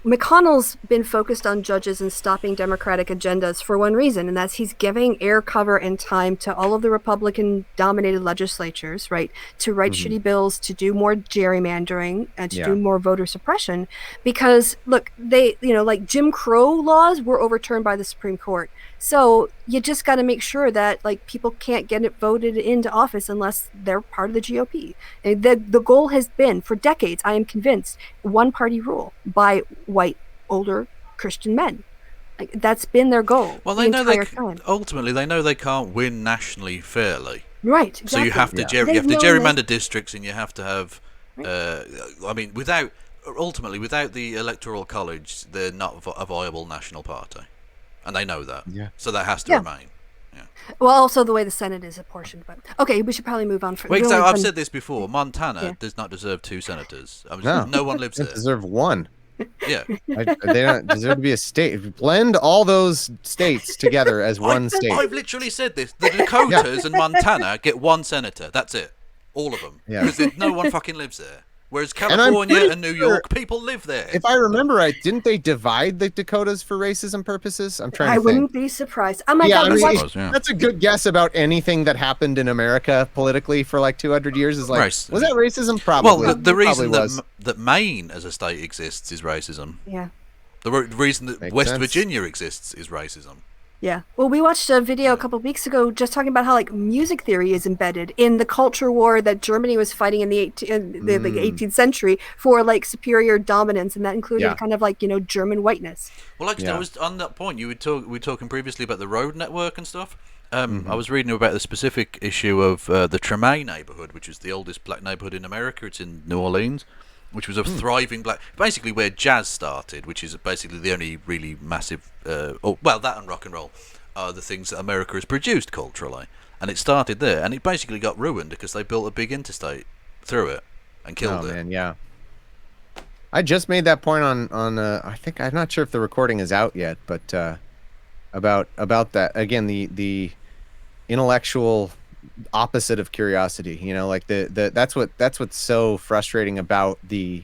McConnell's been focused on judges and stopping Democratic agendas for one reason, and that's he's giving air cover and time to all of the Republican-dominated legislatures, right, to write shitty bills, to do more gerrymandering, and to do more voter suppression. Because, look, they, like Jim Crow laws were overturned by the Supreme Court. So you just got to make sure that like people can't get it voted into office unless they're part of the GOP. And the goal has been for decades, I am convinced, one-party rule by white, older Christian men. Like, that's been their goal. Well, they know ultimately they know they can't win nationally fairly. Right. Exactly. So you have to gerrymander districts, and you have to have. Without the Electoral College, they're not a viable national party. And they know that. Yeah. So that has to remain. Yeah. Well, also the way the Senate is apportioned. But okay, we should probably move on. I've said this before. Montana does not deserve 2 senators. No one lives there. They deserve 1. Yeah. They don't deserve to be a state. Blend all those states together as one state. I've literally said this. The Dakotas and Montana get 1 senator. That's it. All of them. Yeah. Because no one fucking lives there. Whereas California and New York, people live there. If I remember right, didn't they divide the Dakotas for racism purposes? I'm trying to think. I wouldn't be surprised. Oh my God. That's a good guess about anything that happened in America politically for like 200 years. Is like, was that racism? Probably. Well, the reason that Maine as a state exists is racism. Yeah. The reason that West Virginia exists is racism. Yeah. Well, we watched a video a couple of weeks ago just talking about how like music theory is embedded in the culture war that Germany was fighting in the 18th century for like superior dominance, and that included kind of like German whiteness. Well, like I was on that point. We were talking previously about the road network and stuff. I was reading about the specific issue of the Treme neighborhood, which is the oldest black neighborhood in America. It's in New Orleans, which was a thriving black, basically where jazz started, which is basically the only really massive, that and rock and roll are the things that America has produced culturally, and it started there, and it basically got ruined because they built a big interstate through it and killed it. Man, yeah. I just made that point on I think, I'm not sure if the recording is out yet, but about that again, the intellectual opposite of curiosity, like that's what's so frustrating about the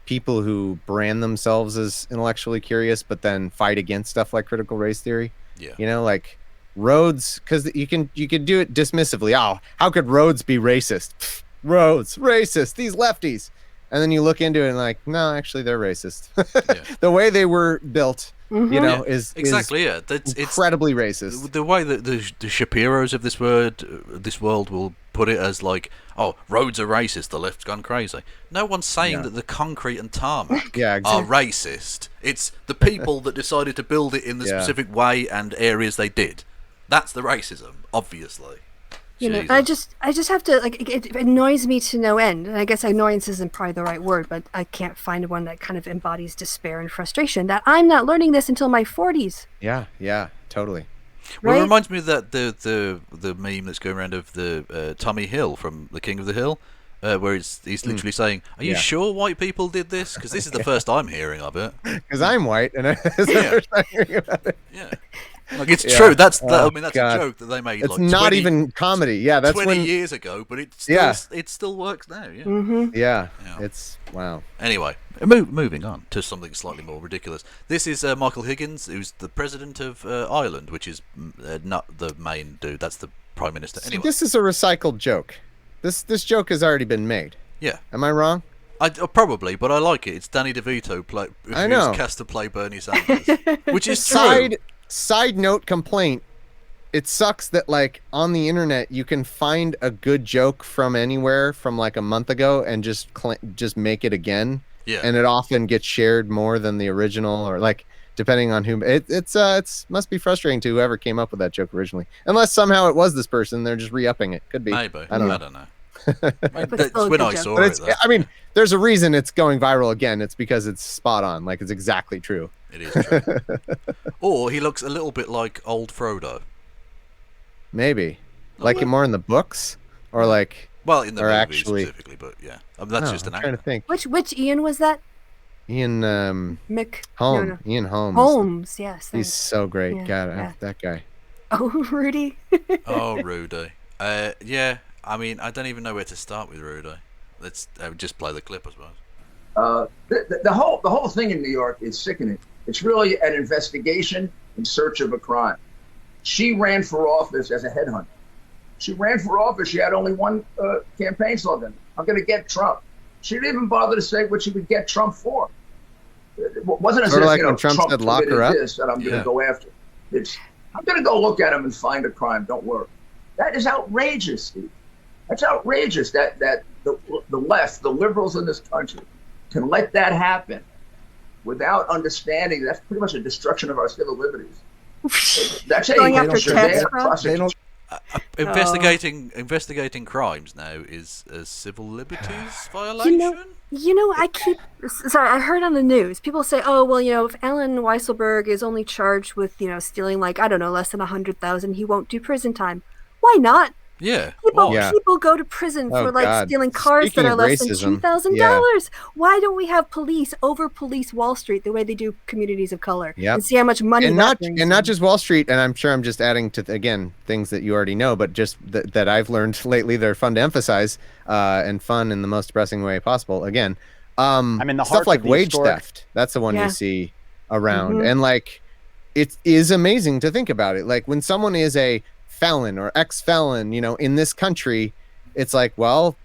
people who brand themselves as intellectually curious but then fight against stuff like critical race theory. Like Rhodes, because you can do it dismissively. How could Rhodes be racist? Pfft, Rhodes racist, these lefties. And then you look into it and like, no, actually they're racist. The way they were built is exactly it's incredibly racist. The way that the Shapiros of this world will put it as like, roads are racist, the left's gone crazy. No one's saying that the concrete and tarmac are racist. It's the people that decided to build it in the specific way and areas they did. That's the racism, obviously. I just have to it annoys me to no end, and I guess annoyance isn't probably the right word, but I can't find one that kind of embodies despair and frustration that I'm not learning this until my 40s. Yeah, totally. Well, it reminds me of that the meme that's going around of the Tommy Hill from The King of the Hill, where he's literally saying, "Are you sure white people did this? Because this is the first I'm hearing of it." Because I'm white, and it's the first I'm hearing about it. Yeah. Like it's true. That's a joke that they made. It's not even comedy. Yeah, that's 20 years ago, but it still works now. Yeah. Yeah. It's wow. Anyway, moving on to something slightly more ridiculous. This is Michael Higgins, who's the president of Ireland, which is not the main dude. That's the prime minister. Anyway, this is a recycled joke. This joke has already been made. Yeah. Am I wrong? Probably, but I like it. It's Danny DeVito who's cast to play Bernie Sanders, which is true. Side note complaint, it sucks that like on the internet you can find a good joke from anywhere from like a month ago and just make it again, and it often gets shared more than the original, or like depending on whom. It's must be frustrating to whoever came up with that joke originally, unless somehow it was this person, they're just re-upping it. Could be. Maybe. I don't know. That's when I saw it. I mean, there's a reason it's going viral again. It's because it's spot on. Like it's exactly true. It is true. Or he looks a little bit like old Frodo. Maybe. Like it more in the books? Or like... Well, in the movie specifically, but yeah. I mean, that's just an actor. I'm trying to think. Which Ian was that? Ian... Mick... Holmes. No. Ian Holmes. Holmes, yes. He's so great. God, that guy. Oh, Rudy. Oh, Rudy. Yeah, I mean, I don't even know where to start with Rudy. Let's just play the clip, I suppose. The whole thing in New York is sickening. It's really an investigation in search of a crime. She ran for office as a headhunter. She ran for office. She had only one campaign slogan: "I'm going to get Trump." She didn't even bother to say what she would get Trump for. It wasn't as if like when Trump said, "Lock her up," this that I'm going to go after. I'm going to go look at him and find a crime. Don't worry. That is outrageous, Steve. That's outrageous that the left, the liberals in this country, can let that happen without understanding that's pretty much a destruction of our civil liberties. That's going after tax fraud. Investigating crimes now is a civil liberties violation. I heard on the news people say, "Oh, well, if Alan Weisselberg is only charged with stealing like less than 100,000, he won't do prison time." Why not? Yeah. People go to prison for stealing cars that are less than $2,000. Why don't we have police Wall Street the way they do communities of color and see how much money not just Wall Street? And I'm sure I'm just adding to again things that you already know, but just that I've learned lately. They're fun to emphasize and fun in the most depressing way possible. Again, stuff like wage theft. That's the one you see around, and like it is amazing to think about it. Like when someone is a felon or ex-felon, in this country, it's like, well,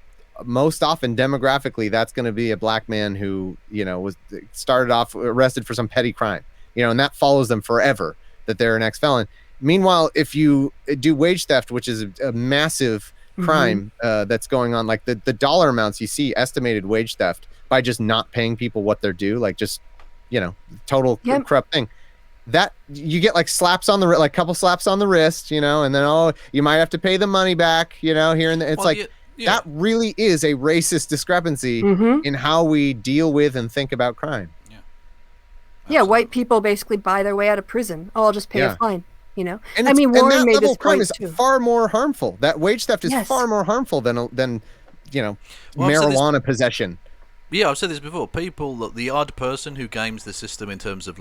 most often demographically, that's going to be a black man who, was started off arrested for some petty crime, and that follows them forever, that they're an ex-felon. Meanwhile, if you do wage theft, which is a massive crime that's going on, like the dollar amounts you see estimated wage theft by just not paying people what they're due, like just, total corrupt thing. That you get like slaps on the like couple slaps on the wrist, and then you might have to pay the money back, here and there. It's that really is a racist discrepancy in how we deal with and think about crime. Yeah, white people basically buy their way out of prison. Oh, I'll just pay a fine. And I mean, Warren made this crime point is too. far more harmful. That wage theft is far more harmful than marijuana possession. Yeah, I've said this before. The odd person who games the system in terms of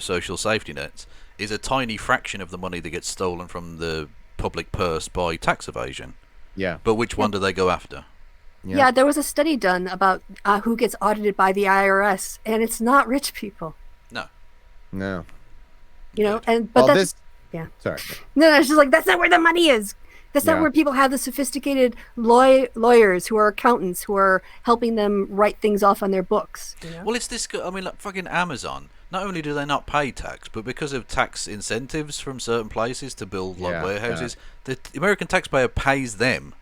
social safety nets is a tiny fraction of the money that gets stolen from the public purse by tax evasion. Yeah. But which one do they go after? Yeah, there was a study done about who gets audited by the IRS, and it's not rich people. No. Sorry. No, it's just like that's not where the money is. That's not where people have the sophisticated lawyers who are accountants who are helping them write things off on their books. Well, it's this. I mean, like fucking Amazon. Not only do they not pay tax, but because of tax incentives from certain places to build warehouses, the American taxpayer pays them.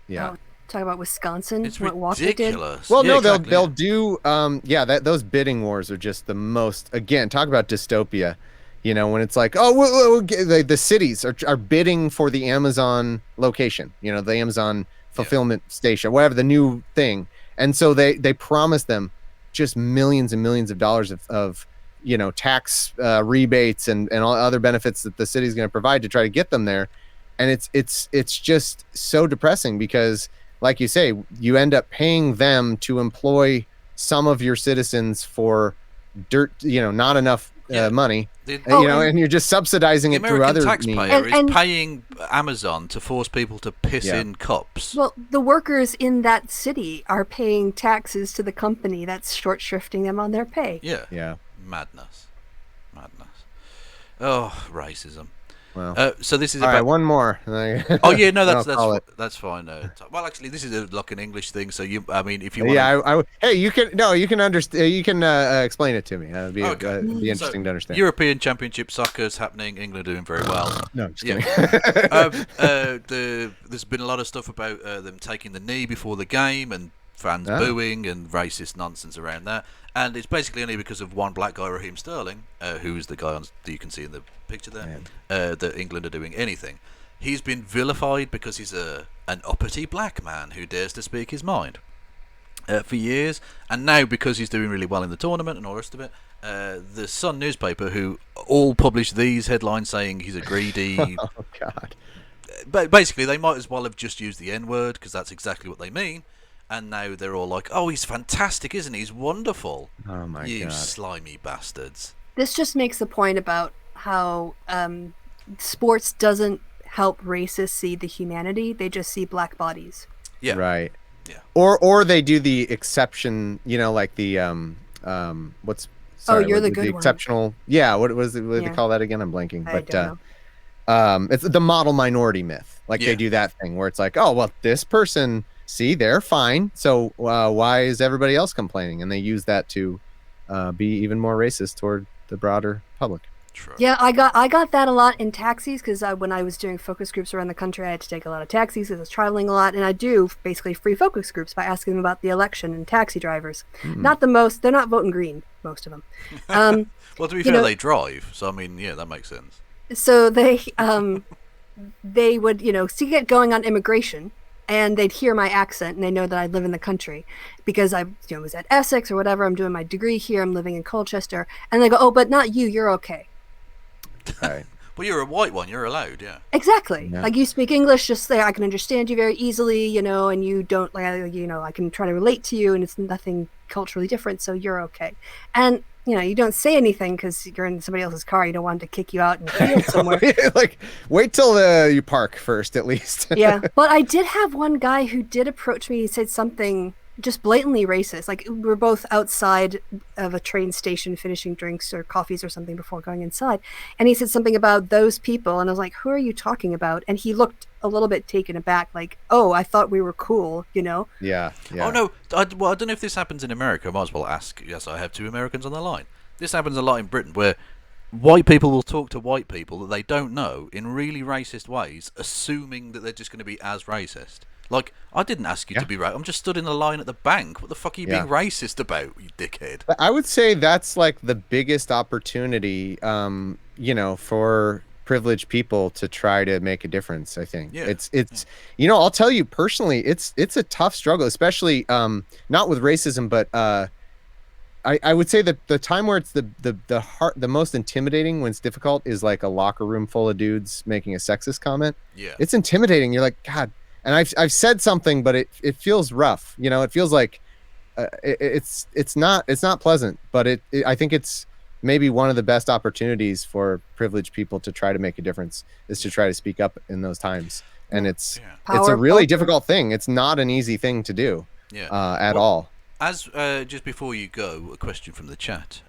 Yeah. Talk about Wisconsin. It's what ridiculous. Well, no, they'll do. Those bidding wars are just the most. Again, talk about dystopia. When it's like, the cities are bidding for the Amazon location. The Amazon fulfillment station, whatever the new thing, and so they promise them just millions and millions of dollars of tax rebates and all other benefits that the city's going to provide to try to get them there, and it's just so depressing because, like you say, you end up paying them to employ some of your citizens for dirt, not enough money, and you're just subsidizing it through other means. The American taxpayer is paying Amazon to force people to piss in cups. Well, the workers in that city are paying taxes to the company that's short shrifting them on their pay. Yeah. Madness. Oh, racism. Well, so this is all about right, one more. Oh yeah, no, that's fine. Well, actually, this is like an English thing. So if you want, hey, you can understand. You can explain it to me. It'd be interesting to understand. European Championship soccer's happening. England are doing very well. No, just kidding. There's been a lot of stuff about them taking the knee before the game and fans booing and racist nonsense around that. And it's basically only because of one black guy, Raheem Sterling, who's the guy that you can see in the picture there, that England are doing anything. He's been vilified because he's an uppity black man who dares to speak his mind for years. And now because he's doing really well in the tournament and all the rest of it, the Sun newspaper, who all publish these headlines saying he's a greedy... Oh, God. But basically, they might as well have just used the N-word because that's exactly what they mean. And now they're all like, oh, he's fantastic, isn't he? He's wonderful. Oh, my God. You slimy bastards. This just makes the point about how sports doesn't help racists see the humanity. They just see black bodies. Yeah. Right. Yeah. Or they do the exception, like the, you're the good one. Exceptional. Yeah. What do they call that again? I'm blanking. I don't know. It's the model minority myth. Like they do that thing where it's like, oh, well, this person... See, they're fine. So why is everybody else complaining? And they use that to be even more racist toward the broader public. True. Yeah, I got that a lot in taxis because when I was doing focus groups around the country, I had to take a lot of taxis because I was traveling a lot, and I do basically free focus groups by asking them about the election and taxi drivers. Not the most; they're not voting green, most of them. Well, to be fair, they drive, so I mean, that makes sense. So they would get going on immigration. And they'd hear my accent, and they know that I live in the country because I was at Essex or whatever. I'm doing my degree here. I'm living in Colchester. And they go, oh, but not you. You're okay. Right. Well, you're a white one. You're allowed, yeah. Exactly. Yeah. Like, you speak English, just there. I can understand you very easily, and you don't, I can try to relate to you, and it's nothing culturally different, so you're okay. And, you don't say anything because you're in somebody else's car. You don't want them to kick you out in the field somewhere. Like, wait till you park first, at least. Yeah. But I did have one guy who did approach me. He said something just blatantly racist. Like, we're both outside of a train station finishing drinks or coffees or something before going inside. And he said something about those people. And I was like, who are you talking about? And he looked a little bit taken aback, like, oh, I thought we were cool, Yeah. Oh, no. I don't know if this happens in America. I might as well ask. Yes, I have two Americans on the line. This happens a lot in Britain where white people will talk to white people that they don't know in really racist ways, assuming that they're just going to be as racist. Like, I didn't ask you to be racist. I'm just stood in a line at the bank. What the fuck are you being racist about, you dickhead? I would say that's like the biggest opportunity, for privileged people to try to make a difference. I think it's I'll tell you personally, it's a tough struggle, especially not with racism, but I would say that the time where it's the most intimidating when it's difficult is like a locker room full of dudes making a sexist comment. Yeah, it's intimidating. You're like, God. And I've said something, but it feels rough. It feels like it's not pleasant. But I think it's maybe one of the best opportunities for privileged people to try to make a difference is to try to speak up in those times. And it's a really difficult thing. It's not an easy thing to do at all. As just before you go, a question from the chat.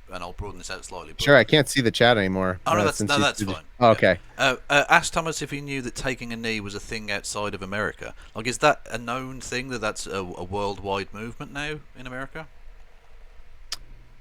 And I'll broaden this out slightly. Sure, I can't see the chat anymore. Oh, no, that's fine. Oh, okay. Ask Thomas if he knew that taking a knee was a thing outside of America. Like, is that a known thing, that's a worldwide movement now in America?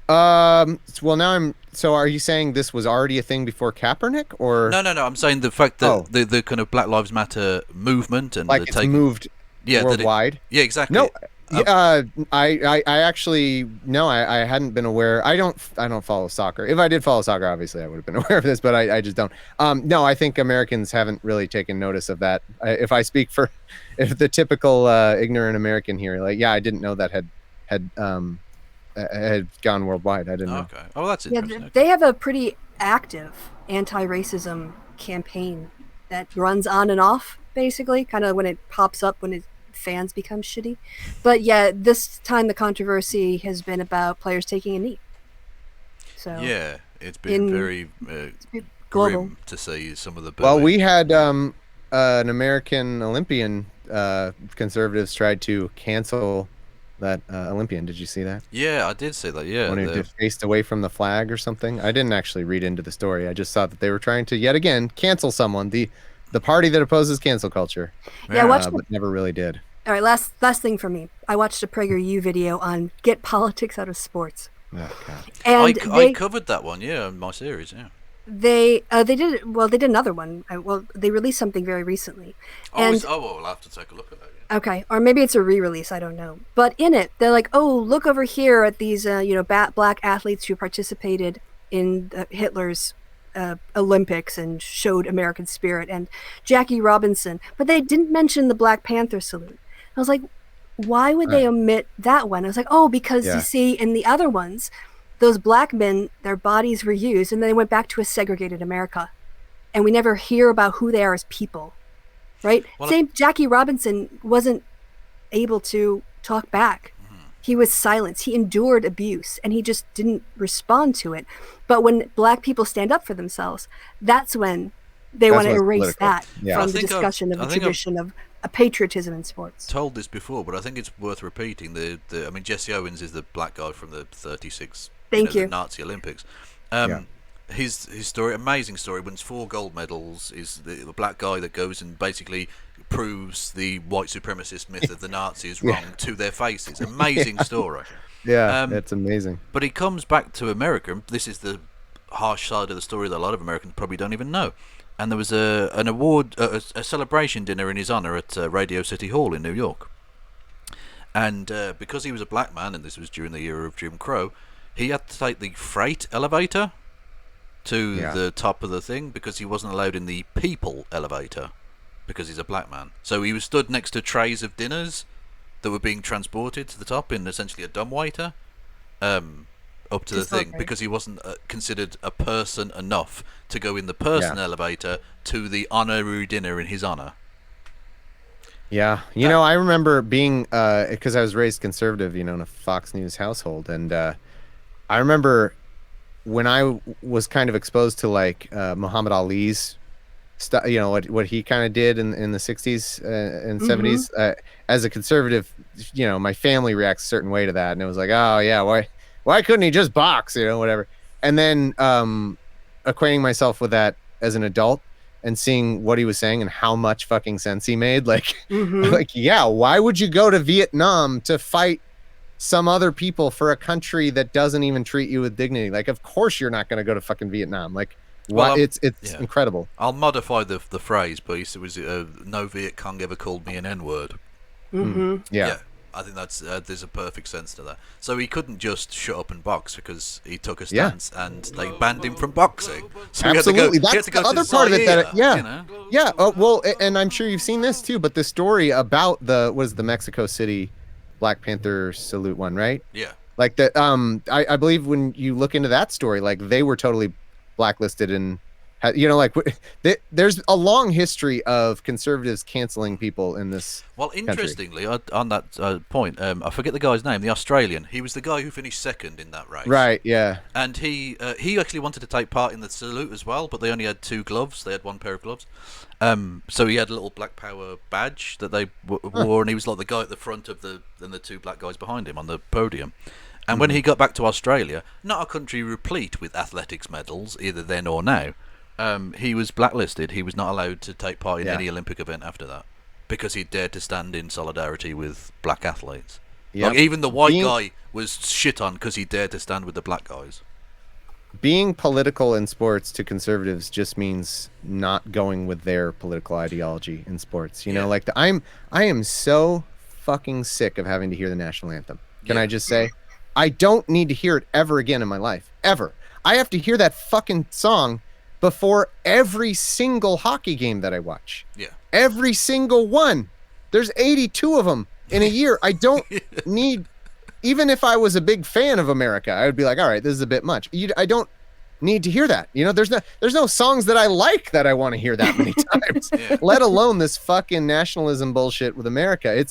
Well, now so are you saying this was already a thing before Kaepernick, or? No. I'm saying the fact that the kind of Black Lives Matter movement and it's moved worldwide. Exactly. No. I actually I hadn't been aware. I don't follow soccer. If I did follow soccer, obviously I would have been aware of this, but I just don't. No, I think Americans haven't really taken notice of that. If I speak for the typical ignorant American here, I didn't know that had gone worldwide. I didn't know. Okay. Oh, that's interesting. Yeah, they have a pretty active anti-racism campaign that runs on and off, basically, kind of when it pops up when fans become shitty. But yeah, this time the controversy has been about players taking a knee. So yeah, it's been very global grim to see some of the. Well, we had an American Olympian. Conservatives tried to cancel that Olympian. Did you see that? Yeah, I did see that. Yeah, when he faced away from the flag or something. I didn't actually read into the story. I just saw that they were trying to yet again cancel someone. The party that opposes cancel culture. Yeah, but never really did. All right, last thing for me. I watched a PragerU video on get politics out of sports. Oh, God. And I covered that one, in my series, yeah. They did another one. They released something very recently. We'll have to take a look at that. Yeah. Okay, or maybe it's a re-release. I don't know. But in it, they're like, "Oh, look over here at these, black athletes who participated in Hitler's Olympics and showed American spirit, and Jackie Robinson." But they didn't mention the Black Panther salute. I was like, why would they omit that one? I was like, because you see, in the other ones, those black men, their bodies were used, and then they went back to a segregated America. And we never hear about who they are as people, right? Well, Jackie Robinson wasn't able to talk back. He was silenced. He endured abuse, and he just didn't respond to it. But when black people stand up for themselves, that's when they want to erase that from the discussion of the tradition of a patriotism in sports. Told this before, but I think it's worth repeating. Jesse Owens is the black guy from the 36 the Nazi Olympics. His story, amazing story, wins 4 gold medals, is the black guy that goes and basically proves the white supremacist myth of the Nazis wrong to their faces. Amazing story. Yeah, it's amazing. But he comes back to America, and this is the harsh side of the story that a lot of Americans probably don't even know. And there was an award, a celebration dinner in his honor at Radio City Hall in New York. And because he was a black man, and this was during the era of Jim Crow, he had to take the freight elevator to the top of the thing because he wasn't allowed in the people elevator because he's a black man. So he was stood next to trays of dinners that were being transported to the top in essentially a dumbwaiter up to the thing because he wasn't considered a person enough to go in the person elevator to the honorary dinner in his honor. Yeah, I remember being because I was raised conservative, in a Fox News household, and I remember when I was kind of exposed to Muhammad Ali's stuff, what he kind of did in the 60s and 70s. As a conservative, my family reacts a certain way to that, and it was like, oh yeah, why couldn't he just box, whatever. And then acquainting myself with that as an adult and seeing what he was saying and how much fucking sense he made, why would you go to Vietnam to fight some other people for a country that doesn't even treat you with dignity. Like, of course you're not going to go to fucking Vietnam. Like, what? Well, It's yeah. incredible. I'll modify the phrase, but it was no Viet Cong ever called me an N-word. Yeah. I think that's there's a perfect sense to that. So he couldn't just shut up and box because he took a stance, and they banned him from boxing. So Absolutely, he had that's to go the to other part of it. That Zaire, you know? yeah. Oh, well, and I'm sure you've seen this too. But the story about the Mexico City Black Panther salute one, right? Yeah. Like that. I believe when you look into that story, like they were totally blacklisted and. Like there's a long history of conservatives canceling people in this. Well, interestingly, on that point, I forget the guy's name. The Australian. He was the guy who finished second in that race. Right. Yeah. And he actually wanted to take part in the salute as well, but they only had 2 gloves. They had 1 pair of gloves. So he had a little Black Power badge that they wore, and he was like the guy at the front of the 2 black guys behind him on the podium. And when he got back to Australia, not a country replete with athletics medals, either then or now. He was blacklisted. He was not allowed to take part in any Olympic event after that because he dared to stand in solidarity with black athletes. Yep. Like, even the white guy was shit on because he dared to stand with the black guys. Being political in sports to conservatives just means not going with their political ideology in sports. You know, like I am so fucking sick of having to hear the national anthem. Can I just say, I don't need to hear it ever again in my life, ever. I have to hear that fucking song before every single hockey game that I watch. Yeah. Every single one. There's 82 of them in a year. I don't need, even if I was a big fan of America, I would be like, all right, this is a bit much. I don't need to hear that. You know, there's no songs that I like that I want to hear that many times, let alone this fucking nationalism bullshit with America.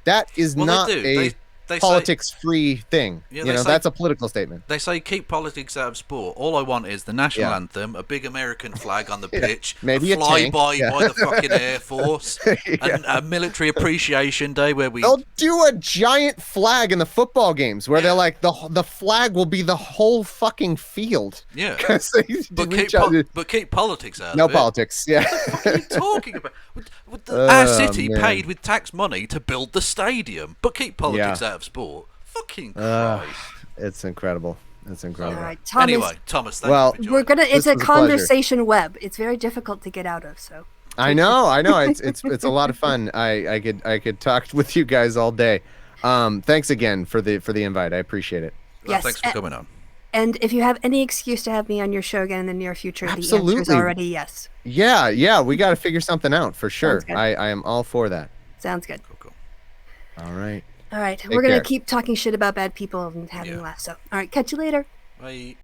That is not a politics-free thing. Yeah, that's a political statement. They say keep politics out of sport. All I want is the national anthem, a big American flag on the pitch, maybe a flyby by the fucking Air Force, and a military appreciation day where they'll do a giant flag in the football games where they're like the flag will be the whole fucking field. Yeah, but keep politics out. No of it. politics. Yeah. What are you talking about? Our city paid with tax money to build the stadium, but keep politics out of sport. Fucking Christ. It's incredible. It's incredible. All right, Thomas, anyway, Thomas, thank you for joining. It's a conversation web. It's very difficult to get out of. So I know. It's a lot of fun. I could talk with you guys all day. Thanks again for the invite. I appreciate it. Well, thanks for coming on. And if you have any excuse to have me on your show again in the near future, the answer is already yes. Yeah, we got to figure something out for sure. I am all for that. Sounds good. Cool. All right. We're going to keep talking shit about bad people and having laughs. So, all right, catch you later. Bye.